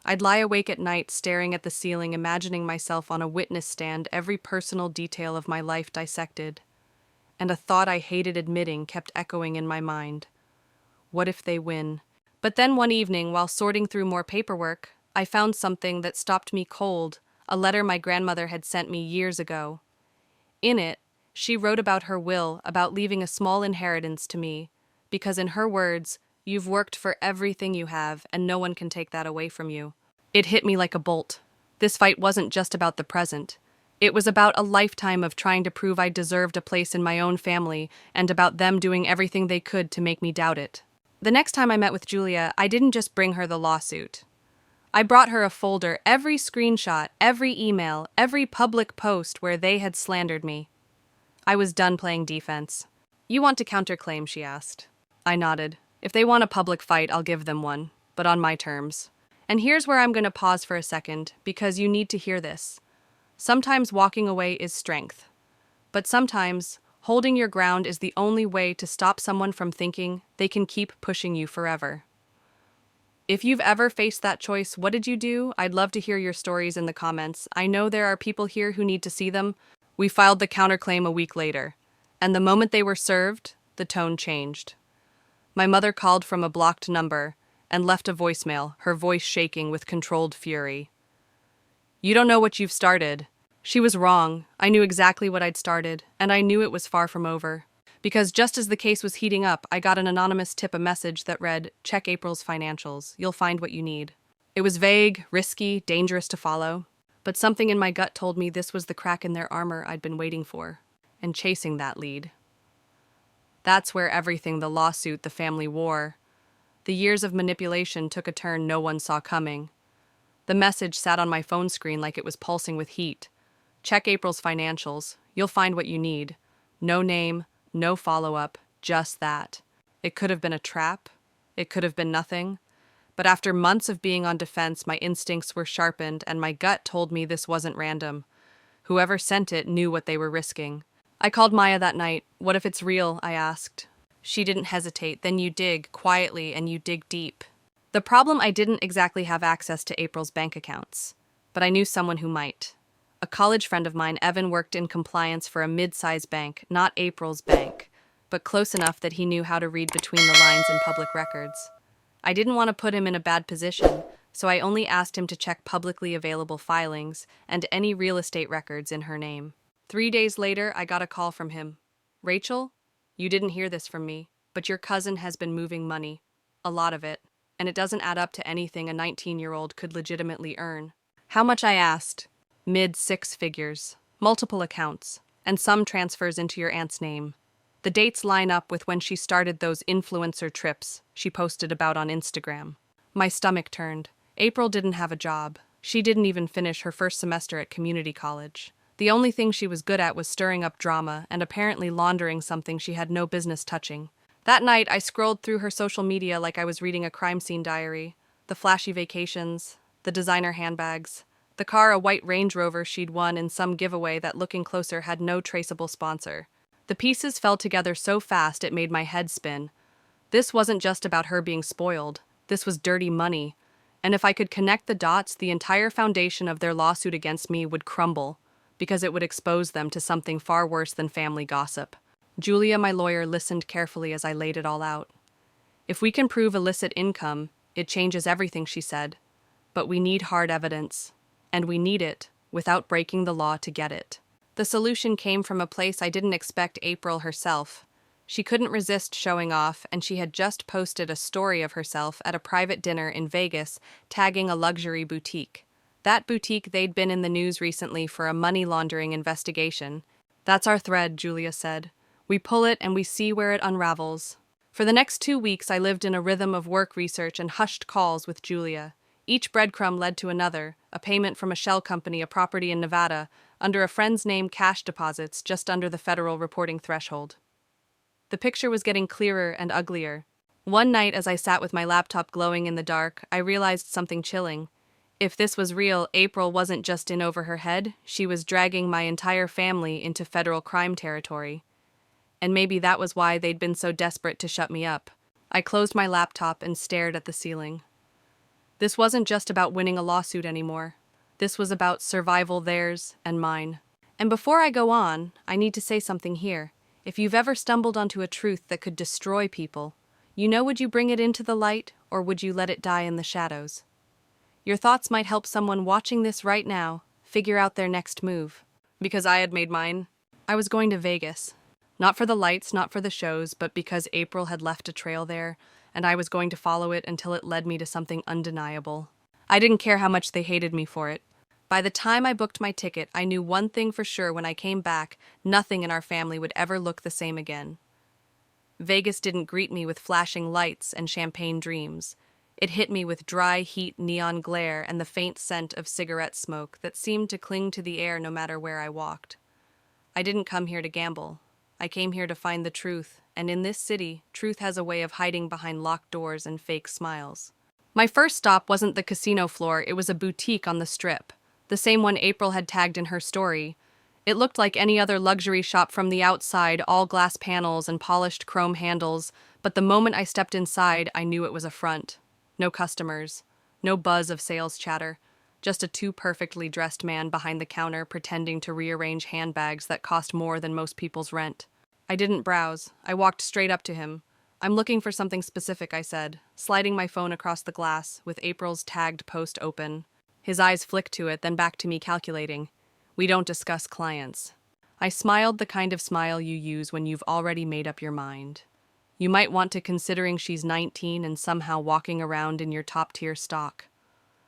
I'd lie awake at night, staring at the ceiling, imagining myself on a witness stand, every personal detail of my life dissected. and a thought I hated admitting kept echoing in my mind. What if they win? But then one evening, while sorting through more paperwork, I found something that stopped me cold, a letter my grandmother had sent me years ago. In it, she wrote about her will, about leaving a small inheritance to me, because in her words, "You've worked for everything you have, and no one can take that away from you." It hit me like a bolt. This fight wasn't just about the present. It was about a lifetime of trying to prove I deserved a place in my own family, and about them doing everything they could to make me doubt it. The next time I met with Julia, I didn't just bring her the lawsuit. I brought her a folder, every screenshot, every email, every public post where they had slandered me. I was done playing defense. "You want to counterclaim?" she asked. I nodded. "If they want a public fight, I'll give them one, but on my terms." And here's where I'm going to pause for a second, because you need to hear this. Sometimes walking away is strength. But sometimes, holding your ground is the only way to stop someone from thinking they can keep pushing you forever. If you've ever faced that choice, what did you do? I'd love to hear your stories in the comments. I know there are people here who need to see them. We filed the counterclaim a week later, and the moment they were served, the tone changed. My mother called from a blocked number and left a voicemail, her voice shaking with controlled fury. "You don't know what you've started." She was wrong. I knew exactly what I'd started, and I knew it was far from over. Because just as the case was heating up, I got an anonymous tip, a message that read, "Check April's financials. You'll find what you need." It was vague, risky, dangerous to follow, but something in my gut told me this was the crack in their armor I'd been waiting for, and chasing that lead. That's where everything, the lawsuit, the family war, the years of manipulation took a turn no one saw coming. The message sat on my phone screen like it was pulsing with heat. "Check April's financials. You'll find what you need." No name, no follow-up, just that. It could have been a trap. It could have been nothing. But after months of being on defense, my instincts were sharpened, and my gut told me this wasn't random. Whoever sent it knew what they were risking. I called Maya that night. "What if it's real?" I asked. She didn't hesitate. "Then you dig quietly and you dig deep." The problem, I didn't exactly have access to April's bank accounts, but I knew someone who might. A college friend of mine, Evan, worked in compliance for a mid-sized bank, not April's bank, but close enough that he knew how to read between the lines in public records. I didn't want to put him in a bad position, so I only asked him to check publicly available filings and any real estate records in her name. 3 days later, I got a call from him. "Rachel, you didn't hear this from me, but your cousin has been moving money. A lot of it. And it doesn't add up to anything a 19-year-old could legitimately earn." How much, I asked. "Mid-6 figures, multiple accounts, and some transfers into your aunt's name. The dates line up with when she started those influencer trips she posted about on Instagram." My stomach turned. April didn't have a job. She didn't even finish her first semester at community college. The only thing she was good at was stirring up drama and apparently laundering something she had no business touching. That night, I scrolled through her social media like I was reading a crime scene diary. The flashy vacations, the designer handbags, the car, a white Range Rover she'd won in some giveaway that, looking closer, had no traceable sponsor. The pieces fell together so fast it made my head spin. This wasn't just about her being spoiled. This was dirty money. And if I could connect the dots, the entire foundation of their lawsuit against me would crumble, because it would expose them to something far worse than family gossip. Julia, my lawyer, listened carefully as I laid it all out. "If we can prove illicit income, it changes everything," she said. "But we need hard evidence. And we need it without breaking the law to get it." The solution came from a place I didn't expect: April herself. She couldn't resist showing off, and she had just posted a story of herself at a private dinner in Vegas, tagging a luxury boutique. That boutique, they'd been in the news recently for a money laundering investigation. "That's our thread," Julia said. "We pull it and we see where it unravels." For the next 2 weeks, I lived in a rhythm of work research and hushed calls with Julia. Each breadcrumb led to another: a payment from a shell company, a property in Nevada, under a friend's name, cash deposits just under the federal reporting threshold. The picture was getting clearer and uglier. One night, as I sat with my laptop glowing in the dark, I realized something chilling. If this was real, April wasn't just in over her head, she was dragging my entire family into federal crime territory. And maybe that was why they'd been so desperate to shut me up. I closed my laptop and stared at the ceiling. This wasn't just about winning a lawsuit anymore. This was about survival, theirs and mine. And before I go on, I need to say something here. If you've ever stumbled onto a truth that could destroy people, would you bring it into the light, or would you let it die in the shadows? Your thoughts might help someone watching this right now figure out their next move. Because I had made mine. I was going to Vegas. Not for the lights, not for the shows, but because April had left a trail there, and I was going to follow it until it led me to something undeniable. I didn't care how much they hated me for it. By the time I booked my ticket, I knew one thing for sure: when I came back, nothing in our family would ever look the same again. Vegas didn't greet me with flashing lights and champagne dreams. It hit me with dry heat, neon glare, and the faint scent of cigarette smoke that seemed to cling to the air no matter where I walked. I didn't come here to gamble. I came here to find the truth, and in this city, truth has a way of hiding behind locked doors and fake smiles. My first stop wasn't the casino floor, it was a boutique on the Strip, the same one April had tagged in her story. It looked like any other luxury shop from the outside, all glass panels and polished chrome handles, but the moment I stepped inside, I knew it was a front. No customers, no buzz of sales chatter, just a too perfectly dressed man behind the counter pretending to rearrange handbags that cost more than most people's rent. I didn't browse. I walked straight up to him. "I'm looking for something specific," I said, sliding my phone across the glass with April's tagged post open. His eyes flicked to it, then back to me, calculating. "We don't discuss clients." I smiled, the kind of smile you use when you've already made up your mind. You might want to, considering she's 19 and somehow walking around in your top-tier stock.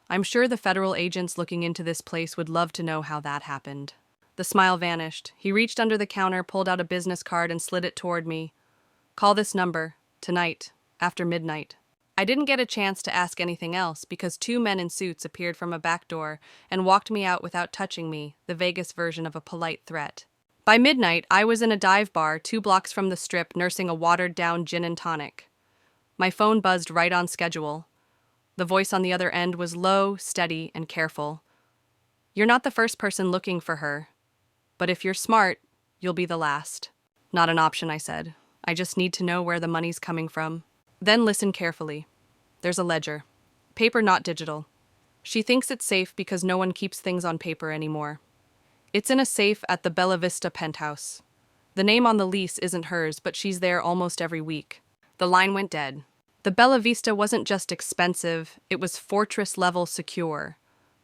I'm sure the federal agents looking into this place would love to know how that happened. The smile vanished. He reached under the counter, pulled out a business card, and slid it toward me. "Call this number, tonight, after midnight." I didn't get a chance to ask anything else because two men in suits appeared from a back door and walked me out without touching me, the Vegas version of a polite threat. By midnight, I was in a dive bar 2 blocks from the Strip, nursing a watered-down gin and tonic. My phone buzzed right on schedule. The voice on the other end was low, steady, and careful. "You're not the first person looking for her. But if you're smart, you'll be the last." "Not an option," I said. "I just need to know where the money's coming from." "Then listen carefully. There's a ledger. Paper, not digital. She thinks it's safe because no one keeps things on paper anymore. It's in a safe at the Bella Vista penthouse. The name on the lease isn't hers, but she's there almost every week." The line went dead. The Bella Vista wasn't just expensive, it was fortress-level secure.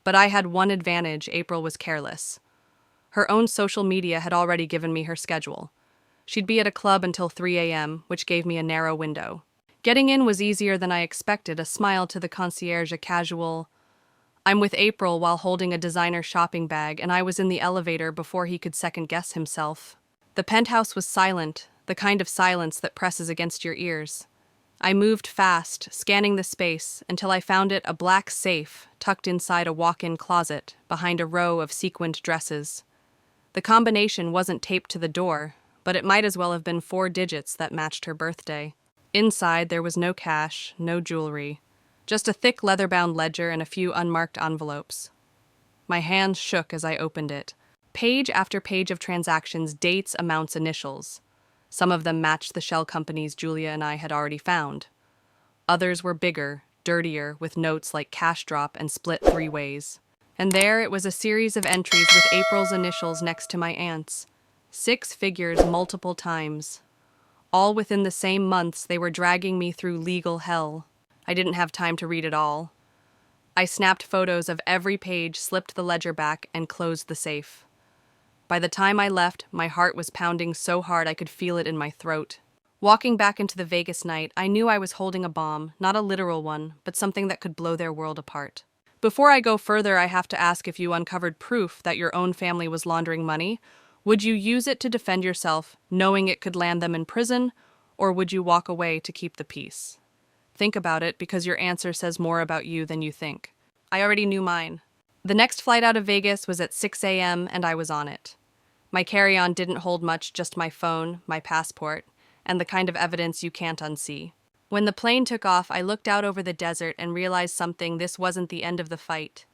But I had one advantage: April was careless. Her own social media had already given me her schedule. She'd be at a club until 3 a.m., which gave me a narrow window. Getting in was easier than I expected, a smile to the concierge, a casual, "I'm with April," while holding a designer shopping bag, and I was in the elevator before he could second-guess himself. The penthouse was silent, the kind of silence that presses against your ears. I moved fast, scanning the space, until I found it a black safe tucked inside a walk-in closet behind a row of sequined dresses. The combination wasn't taped to the door, but it might as well have been 4 digits that matched her birthday. Inside, there was no cash, no jewelry. Just a thick leather-bound ledger and a few unmarked envelopes. My hands shook as I opened it. Page after page of transactions, dates, amounts, initials. Some of them matched the shell companies Julia and I had already found. Others were bigger, dirtier, with notes like cash drop and split 3 ways. And there it was, a series of entries with April's initials next to my aunt's. 6 figures multiple times. All within the same months, they were dragging me through legal hell. I didn't have time to read it all. I snapped photos of every page, slipped the ledger back, and closed the safe. By the time I left, my heart was pounding so hard I could feel it in my throat. Walking back into the Vegas night, I knew I was holding a bomb, not a literal one, but something that could blow their world apart. Before I go further, I have to ask, if you uncovered proof that your own family was laundering money, would you use it to defend yourself, knowing it could land them in prison, or would you walk away to keep the peace? Think about it, because your answer says more about you than you think. I already knew mine. The next flight out of Vegas was at 6 a.m., and I was on it. My carry-on didn't hold much, just my phone, my passport, and the kind of evidence you can't unsee. When the plane took off, I looked out over the desert and realized something: this wasn't the end of the fight.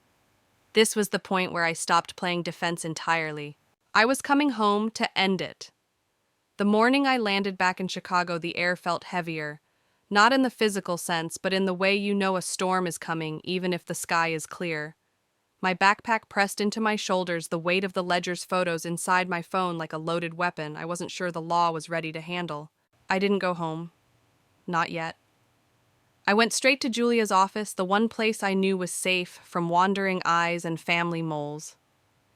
This was the point where I stopped playing defense entirely. I was coming home to end it. The morning I landed back in Chicago, the air felt heavier. Not in the physical sense, but in the way you know a storm is coming, even if the sky is clear. My backpack pressed into my shoulders, the weight of the ledger's photos inside my phone like a loaded weapon I wasn't sure the law was ready to handle. I didn't go home. Not yet. I went straight to Julia's office, the one place I knew was safe from wandering eyes and family moles.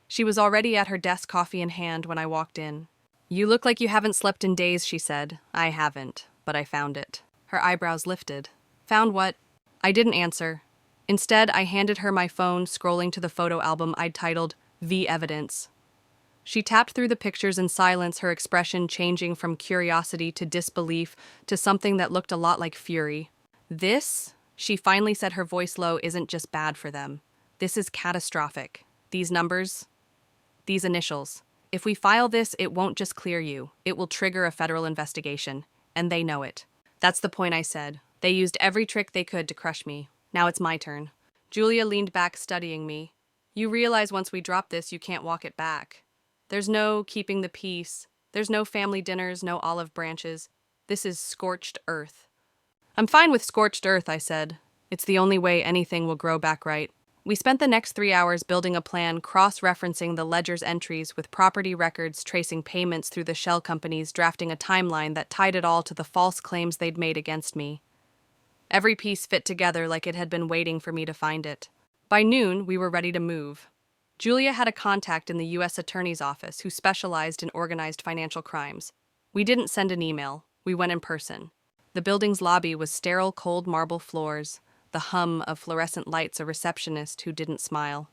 She was already at her desk, coffee in hand, when I walked in. "You look like you haven't slept in days," she said. "I haven't, but I found it." Her eyebrows lifted. "Found what?" I didn't answer. Instead, I handed her my phone, scrolling to the photo album I'd titled "The Evidence." She tapped through the pictures in silence, her expression changing from curiosity to disbelief to something that looked a lot like fury. "This," she finally said, her voice low, "isn't just bad for them. This is catastrophic. These numbers, these initials. If we file this, it won't just clear you. It will trigger a federal investigation. And they know it." "That's the point," I said. "They used every trick they could to crush me. Now it's my turn." Julia leaned back, studying me. "You realize once we drop this, you can't walk it back. There's no keeping the peace. There's no family dinners, no olive branches. This is scorched earth." "I'm fine with scorched earth," I said. "It's the only way anything will grow back right." We spent the next 3 hours building a plan, cross-referencing the ledger's entries with property records, tracing payments through the shell companies, drafting a timeline that tied it all to the false claims they'd made against me. Every piece fit together like it had been waiting for me to find it. By noon, we were ready to move. Julia had a contact in the U.S. Attorney's Office who specialized in organized financial crimes. We didn't send an email. We went in person. The building's lobby was sterile, cold marble floors, the hum of fluorescent lights, a receptionist who didn't smile.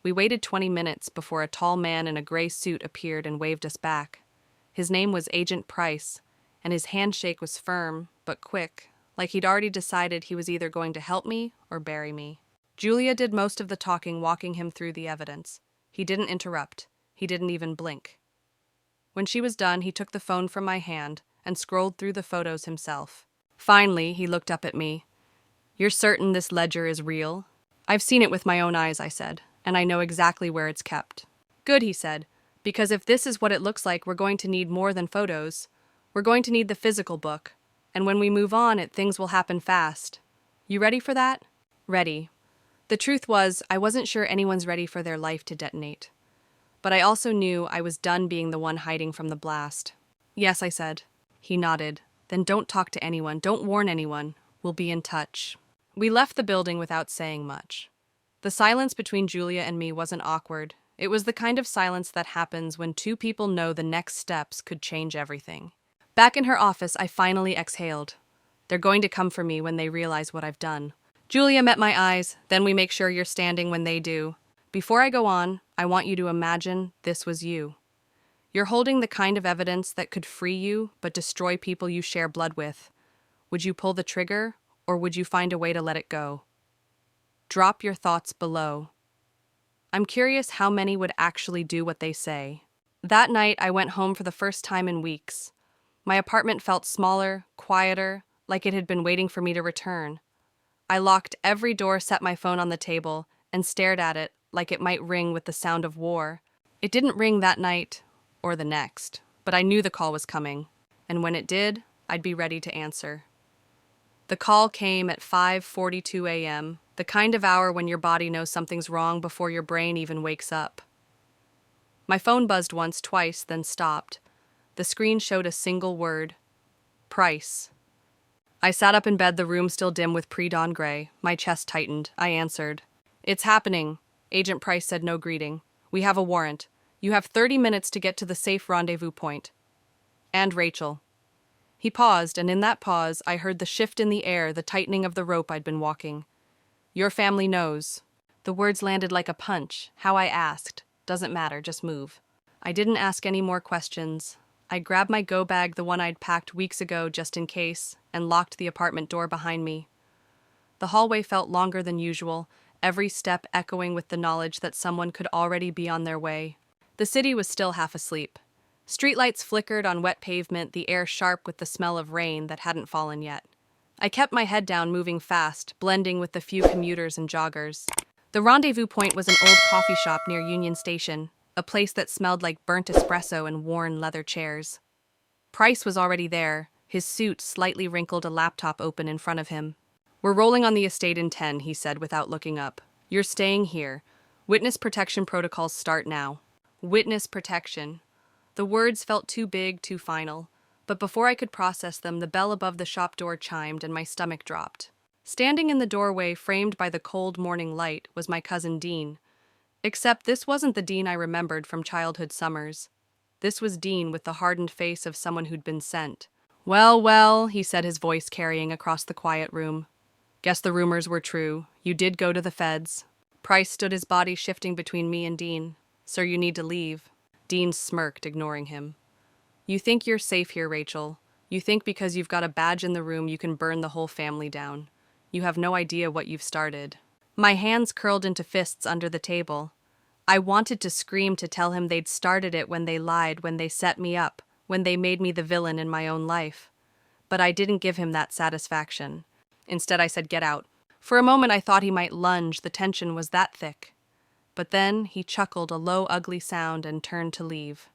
We waited 20 minutes before a tall man in a gray suit appeared and waved us back. His name was Agent Price, and his handshake was firm but quick, like he'd already decided he was either going to help me or bury me. Julia did most of the talking, walking him through the evidence. He didn't interrupt. He didn't even blink. When she was done, he took the phone from my hand and scrolled through the photos himself. Finally, he looked up at me. "You're certain this ledger is real?" "I've seen it with my own eyes," I said, "and I know exactly where it's kept." "Good," he said, "because if this is what it looks like, we're going to need more than photos. We're going to need the physical book, and when we move on, things will happen fast. You ready for that?" "Ready." The truth was, I wasn't sure anyone's ready for their life to detonate. But I also knew I was done being the one hiding from the blast. "Yes," I said. He nodded. "Then don't talk to anyone. Don't warn anyone. We'll be in touch." We left the building without saying much. The silence between Julia and me wasn't awkward. It was the kind of silence that happens when two people know the next steps could change everything. Back in her office, I finally exhaled. They're going to come for me when they realize what I've done. Julia met my eyes, "Then we make sure you're standing when they do. Before I go on, I want you to imagine this was you. You're holding the kind of evidence that could free you but destroy people you share blood with. Would you pull the trigger, or would you find a way to let it go? Drop your thoughts below. I'm curious how many would actually do what they say." That night, I went home for the first time in weeks. My apartment felt smaller, quieter, like it had been waiting for me to return. I locked every door, set my phone on the table, and stared at it like it might ring with the sound of war. It didn't ring that night, or the next, but I knew the call was coming, and when it did, I'd be ready to answer. The call came at 5:42 a.m., the kind of hour when your body knows something's wrong before your brain even wakes up. My phone buzzed once, twice, then stopped. The screen showed a single word: Price. I sat up in bed, the room still dim with pre-dawn gray. My chest tightened. I answered. "It's happening." Agent Price said, no greeting. "We have a warrant. You have 30 minutes to get to the safe rendezvous point. And Rachel." He paused, and in that pause, I heard the shift in the air, the tightening of the rope I'd been walking. "Your family knows." The words landed like a punch. How I asked. "Doesn't matter, just move." I didn't ask any more questions. I grabbed my go bag, the one I'd packed weeks ago just in case, and locked the apartment door behind me. The hallway felt longer than usual, every step echoing with the knowledge that someone could already be on their way. The city was still half asleep. Streetlights flickered on wet pavement, the air sharp with the smell of rain that hadn't fallen yet. I kept my head down, moving fast, blending with the few commuters and joggers. The rendezvous point was an old coffee shop near Union Station, a place that smelled like burnt espresso and worn leather chairs. Price was already there, his suit slightly wrinkled, a laptop open in front of him. "We're rolling on the estate in 10, he said without looking up. You're staying here. Witness protection protocols start now. Witness protection. The words felt too big, too final. But before I could process them, the bell above the shop door chimed and my stomach dropped. Standing in the doorway, framed by the cold morning light, was my cousin Dean. Except this wasn't the Dean I remembered from childhood summers. This was Dean with the hardened face of someone who'd been sent. "Well, well," he said, his voice carrying across the quiet room. "Guess the rumors were true. You did go to the feds." Price stood, his body shifting between me and Dean. "Sir, you need to leave." Dean smirked, ignoring him. "You think you're safe here, Rachel. You think because you've got a badge in the room you can burn the whole family down. You have no idea what you've started." My hands curled into fists under the table. I wanted to scream to tell him they'd started it when they lied, when they set me up, when they made me the villain in my own life. But I didn't give him that satisfaction. Instead, I said, "Get out." For a moment I thought he might lunge, the tension was that thick. But then he chuckled a low, ugly sound and turned to leave.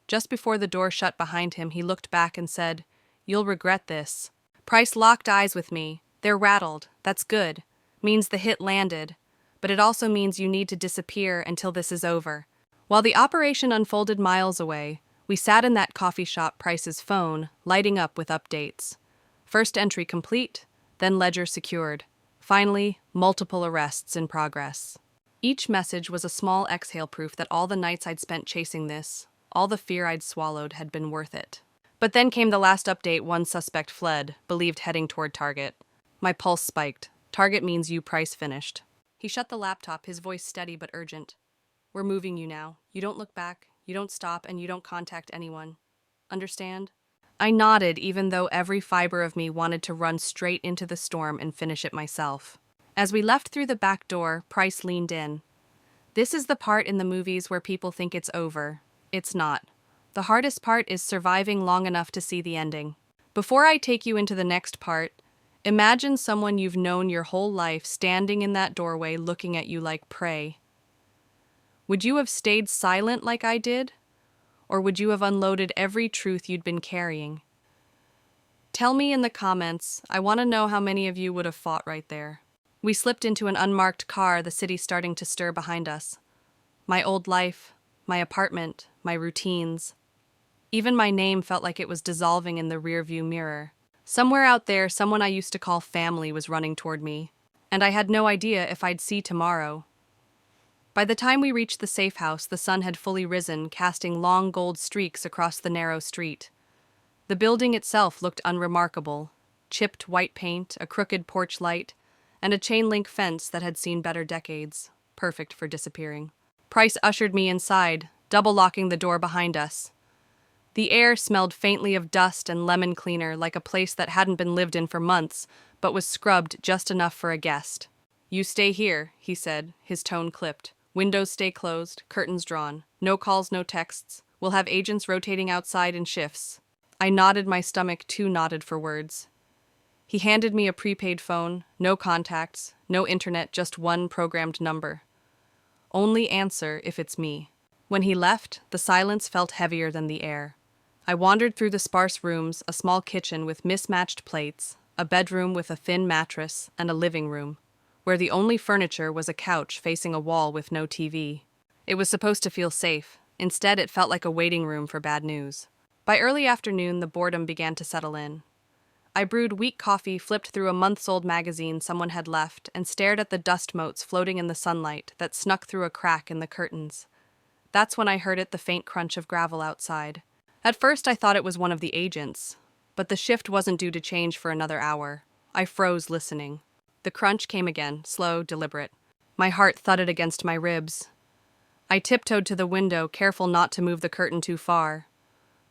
Just before the door shut behind him, he looked back and said, "You'll regret this." Price locked eyes with me. "They're rattled. That's good. Means the hit landed. But it also means you need to disappear until this is over." While the operation unfolded miles away, we sat in that coffee shop, Price's phone, lighting up with updates. First entry complete, then ledger secured. Finally, multiple arrests in progress. Each message was a small exhale, proof that all the nights I'd spent chasing this, all the fear I'd swallowed, had been worth it. But then came the last update: one suspect fled, believed heading toward target. My pulse spiked. Target means you, Price finished. He shut the laptop, his voice steady but urgent. "We're moving you now. You don't look back, you don't stop, and you don't contact anyone. Understand?" I nodded, even though every fiber of me wanted to run straight into the storm and finish it myself. As we left through the back door, Price leaned in. "This is the part in the movies where people think it's over. It's not. The hardest part is surviving long enough to see the ending. Before I take you into the next part, imagine someone you've known your whole life standing in that doorway looking at you like prey. Would you have stayed silent like I did? Or would you have unloaded every truth you'd been carrying? Tell me in the comments. I want to know how many of you would have fought right there." We slipped into an unmarked car, the city starting to stir behind us. My old life, my apartment, my routines. Even my name felt like it was dissolving in the rearview mirror. Somewhere out there, someone I used to call family was running toward me, and I had no idea if I'd see tomorrow. By the time we reached the safe house, the sun had fully risen, casting long gold streaks across the narrow street. The building itself looked unremarkable: chipped white paint, a crooked porch light, and a chain-link fence that had seen better decades, perfect for disappearing. Price ushered me inside, double-locking the door behind us. The air smelled faintly of dust and lemon cleaner, like a place that hadn't been lived in for months, but was scrubbed just enough for a guest. "You stay here," he said, his tone clipped. "Windows stay closed, curtains drawn. No calls, no texts. We'll have agents rotating outside in shifts." I nodded, my stomach too knotted for words. He handed me a prepaid phone, no contacts, no internet, just one programmed number. "Only answer if it's me." When he left, the silence felt heavier than the air. I wandered through the sparse rooms, a small kitchen with mismatched plates, a bedroom with a thin mattress, and a living room, where the only furniture was a couch facing a wall with no TV. It was supposed to feel safe. Instead, it felt like a waiting room for bad news. By early afternoon, the boredom began to settle in. I brewed weak coffee, flipped through a months-old magazine someone had left, and stared at the dust motes floating in the sunlight that snuck through a crack in the curtains. That's when I heard it, the faint crunch of gravel outside. At first, I thought it was one of the agents, but the shift wasn't due to change for another hour. I froze, listening. The crunch came again, slow, deliberate. My heart thudded against my ribs. I tiptoed to the window, careful not to move the curtain too far.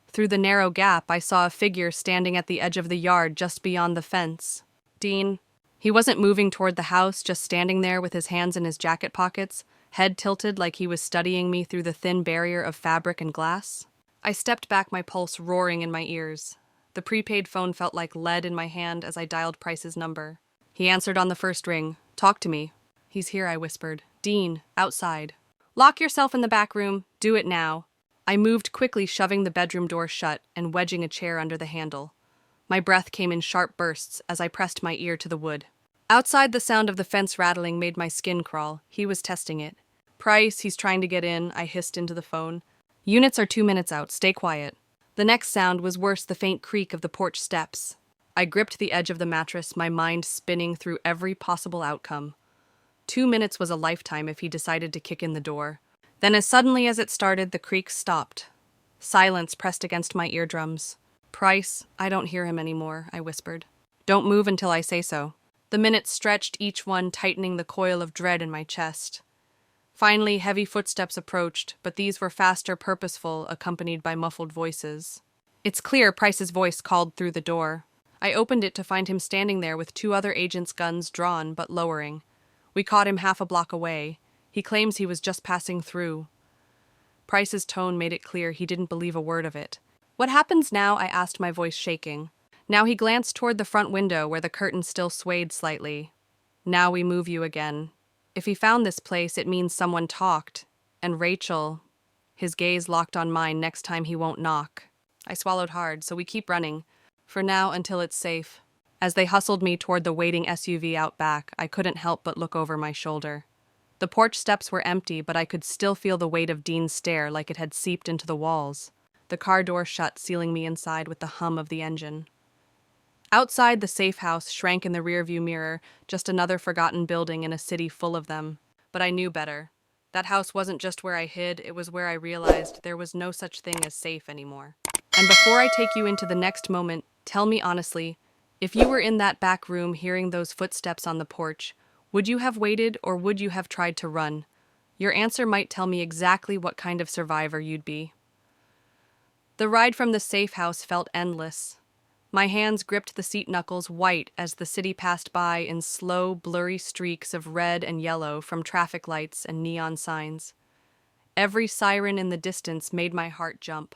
Through the narrow gap, I saw a figure standing at the edge of the yard just beyond the fence. Dean. He wasn't moving toward the house, just standing there with his hands in his jacket pockets, head tilted like he was studying me through the thin barrier of fabric and glass. I stepped back, my pulse roaring in my ears. The prepaid phone felt like lead in my hand as I dialed Price's number. He answered on the first ring. "Talk to me." "He's here," I whispered. "Dean, outside." "Lock yourself in the back room. Do it now." I moved quickly, shoving the bedroom door shut and wedging a chair under the handle. My breath came in sharp bursts as I pressed my ear to the wood. Outside, the sound of the fence rattling made my skin crawl. He was testing it. Price, he's trying to get in, I hissed into the phone. Units are 2 minutes out, stay quiet. The next sound was worse, the faint creak of the porch steps. I gripped the edge of the mattress, my mind spinning through every possible outcome. 2 minutes was a lifetime if he decided to kick in the door. Then as suddenly as it started, the creak stopped. Silence pressed against my eardrums. Price, I don't hear him anymore, I whispered. Don't move until I say so. The minutes stretched, each one tightening the coil of dread in my chest. Finally, heavy footsteps approached, but these were faster, purposeful, accompanied by muffled voices. It's clear, Price's voice called through the door. I opened it to find him standing there with 2 other agents' guns drawn but lowering. We caught him half a block away. He claims he was just passing through. Price's tone made it clear he didn't believe a word of it. What happens now? I asked, my voice shaking. Now he glanced toward the front window where the curtain still swayed slightly. Now we move you again. If he found this place, it means someone talked. And Rachel, his gaze locked on mine, next time he won't knock. I swallowed hard, so we keep running. For now, until it's safe. As they hustled me toward the waiting SUV out back, I couldn't help but look over my shoulder. The porch steps were empty, but I could still feel the weight of Dean's stare like it had seeped into the walls. The car door shut, sealing me inside with the hum of the engine. Outside, the safe house shrank in the rearview mirror, just another forgotten building in a city full of them. But I knew better. That house wasn't just where I hid, it was where I realized there was no such thing as safe anymore. And before I take you into the next moment, tell me honestly, if you were in that back room hearing those footsteps on the porch, would you have waited or would you have tried to run? Your answer might tell me exactly what kind of survivor you'd be. The ride from the safe house felt endless. My hands gripped the seat knuckles white as the city passed by in slow, blurry streaks of red and yellow from traffic lights and neon signs. Every siren in the distance made my heart jump.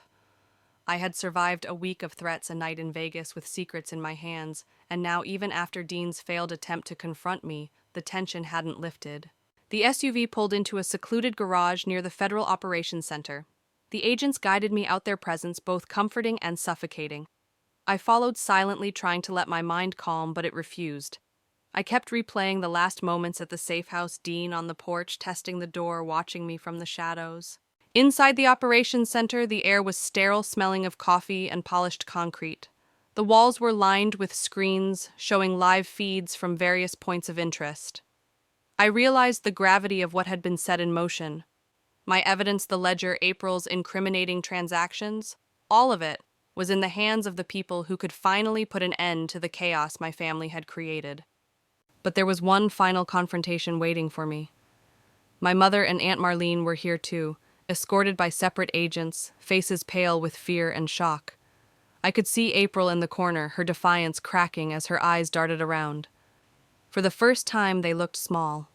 I had survived a week of threats, a night in Vegas with secrets in my hands, and now even after Dean's failed attempt to confront me, the tension hadn't lifted. The SUV pulled into a secluded garage near the Federal Operations Center. The agents guided me out, their presence both comforting and suffocating. I followed silently, trying to let my mind calm, but it refused. I kept replaying the last moments at the safe house, Dean on the porch, testing the door, watching me from the shadows. Inside the operations center, the air was sterile, smelling of coffee and polished concrete. The walls were lined with screens, showing live feeds from various points of interest. I realized the gravity of what had been set in motion. My evidence, the ledger, April's incriminating transactions, all of it was in the hands of the people who could finally put an end to the chaos my family had created. But there was one final confrontation waiting for me. My mother and Aunt Marlene were here too, escorted by separate agents, faces pale with fear and shock. I could see April in the corner, her defiance cracking as her eyes darted around. For the first time, they looked small.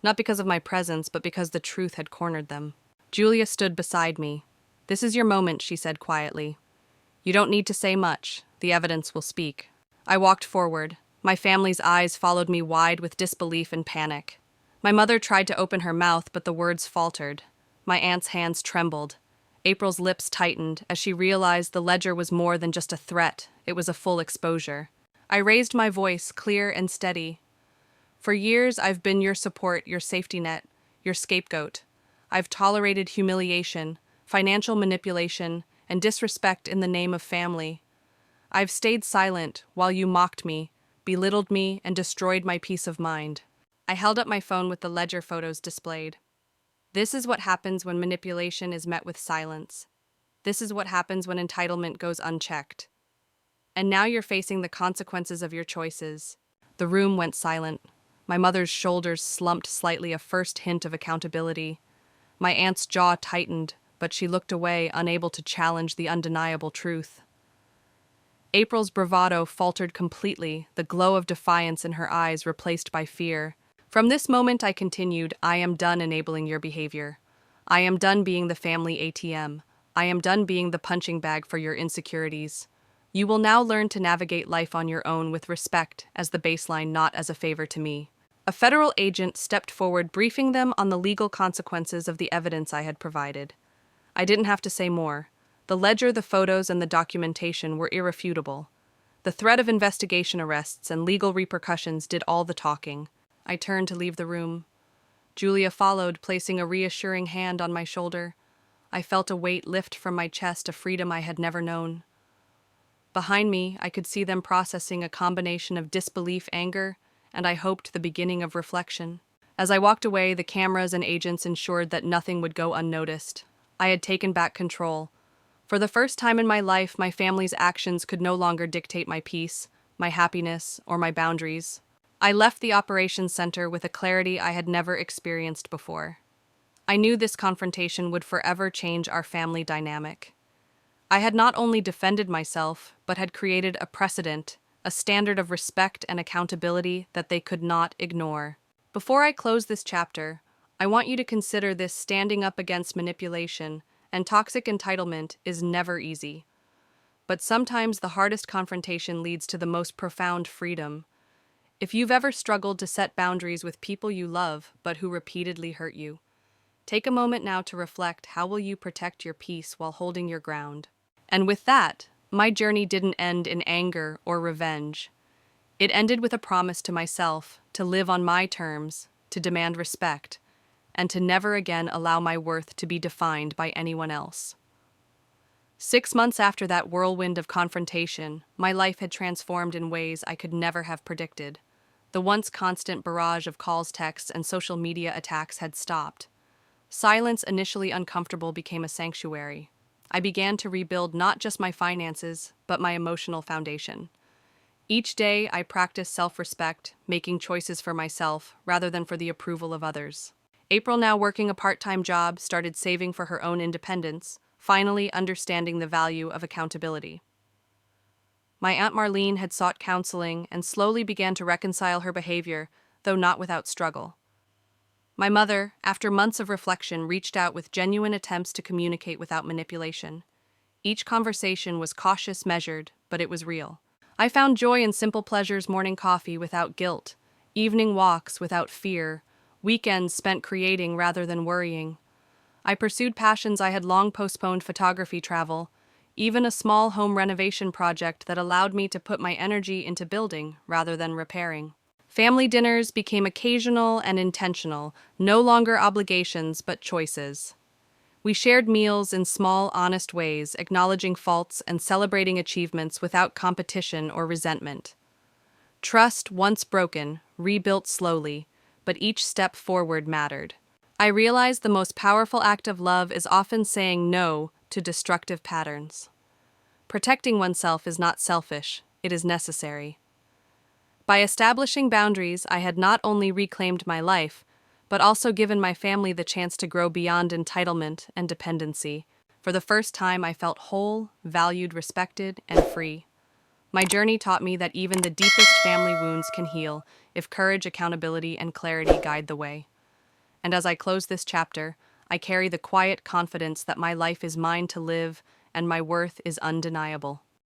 Not because of my presence, but because the truth had cornered them. Julia stood beside me. "This is your moment," she said quietly. "You don't need to say much. The evidence will speak." I walked forward. My family's eyes followed me wide with disbelief and panic. My mother tried to open her mouth, but the words faltered. My aunt's hands trembled. April's lips tightened as she realized the ledger was more than just a threat. It was a full exposure. I raised my voice, clear and steady. "For years, I've been your support, your safety net, your scapegoat. I've tolerated humiliation, financial manipulation, and disrespect in the name of family. I've stayed silent while you mocked me, belittled me, and destroyed my peace of mind." I held up my phone with the ledger photos displayed. This is what happens when manipulation is met with silence. This is what happens when entitlement goes unchecked. And now you're facing the consequences of your choices. The room went silent. My mother's shoulders slumped slightly, a first hint of accountability. My aunt's jaw tightened, but she looked away, unable to challenge the undeniable truth. April's bravado faltered completely, the glow of defiance in her eyes replaced by fear. From this moment, I continued, "I am done enabling your behavior. I am done being the family ATM. I am done being the punching bag for your insecurities. You will now learn to navigate life on your own with respect as the baseline, not as a favor to me." A federal agent stepped forward, briefing them on the legal consequences of the evidence I had provided. I didn't have to say more. The ledger, the photos, and the documentation were irrefutable. The threat of investigation arrests and legal repercussions did all the talking. I turned to leave the room. Julia followed, placing a reassuring hand on my shoulder. I felt a weight lift from my chest, a freedom I had never known. Behind me, I could see them processing a combination of disbelief, anger, and I hoped the beginning of reflection. As I walked away, the cameras and agents ensured that nothing would go unnoticed. I had taken back control. For the first time in my life, my family's actions could no longer dictate my peace, my happiness, or my boundaries. I left the operations center with a clarity I had never experienced before. I knew this confrontation would forever change our family dynamic. I had not only defended myself, but had created a precedent, a standard of respect and accountability that they could not ignore. Before I close this chapter, I want you to consider this: standing up against manipulation and toxic entitlement is never easy. But sometimes the hardest confrontation leads to the most profound freedom. If you've ever struggled to set boundaries with people you love but who repeatedly hurt you, take a moment now to reflect: how will you protect your peace while holding your ground? And with that, my journey didn't end in anger or revenge. It ended with a promise to myself to live on my terms, to demand respect, and to never again allow my worth to be defined by anyone else. 6 months after that whirlwind of confrontation, my life had transformed in ways I could never have predicted. The once constant barrage of calls, texts, and social media attacks had stopped. Silence, initially uncomfortable, became a sanctuary. I began to rebuild not just my finances, but my emotional foundation. Each day, I practiced self-respect, making choices for myself rather than for the approval of others. April, now working a part-time job, started saving for her own independence, finally understanding the value of accountability. My Aunt Marlene had sought counseling and slowly began to reconcile her behavior, though not without struggle. My mother, after months of reflection, reached out with genuine attempts to communicate without manipulation. Each conversation was cautious, measured, but it was real. I found joy in simple pleasures: morning coffee without guilt, evening walks without fear, weekends spent creating rather than worrying. I pursued passions I had long postponed: photography, travel, even a small home renovation project that allowed me to put my energy into building rather than repairing. Family dinners became occasional and intentional, no longer obligations but choices. We shared meals in small, honest ways, acknowledging faults and celebrating achievements without competition or resentment. Trust, once broken, rebuilt slowly, but each step forward mattered. I realized the most powerful act of love is often saying no to destructive patterns. Protecting oneself is not selfish, it is necessary. By establishing boundaries, I had not only reclaimed my life, but also given my family the chance to grow beyond entitlement and dependency. For the first time, I felt whole, valued, respected, and free. My journey taught me that even the deepest family wounds can heal if courage, accountability, and clarity guide the way. And as I close this chapter, I carry the quiet confidence that my life is mine to live and my worth is undeniable.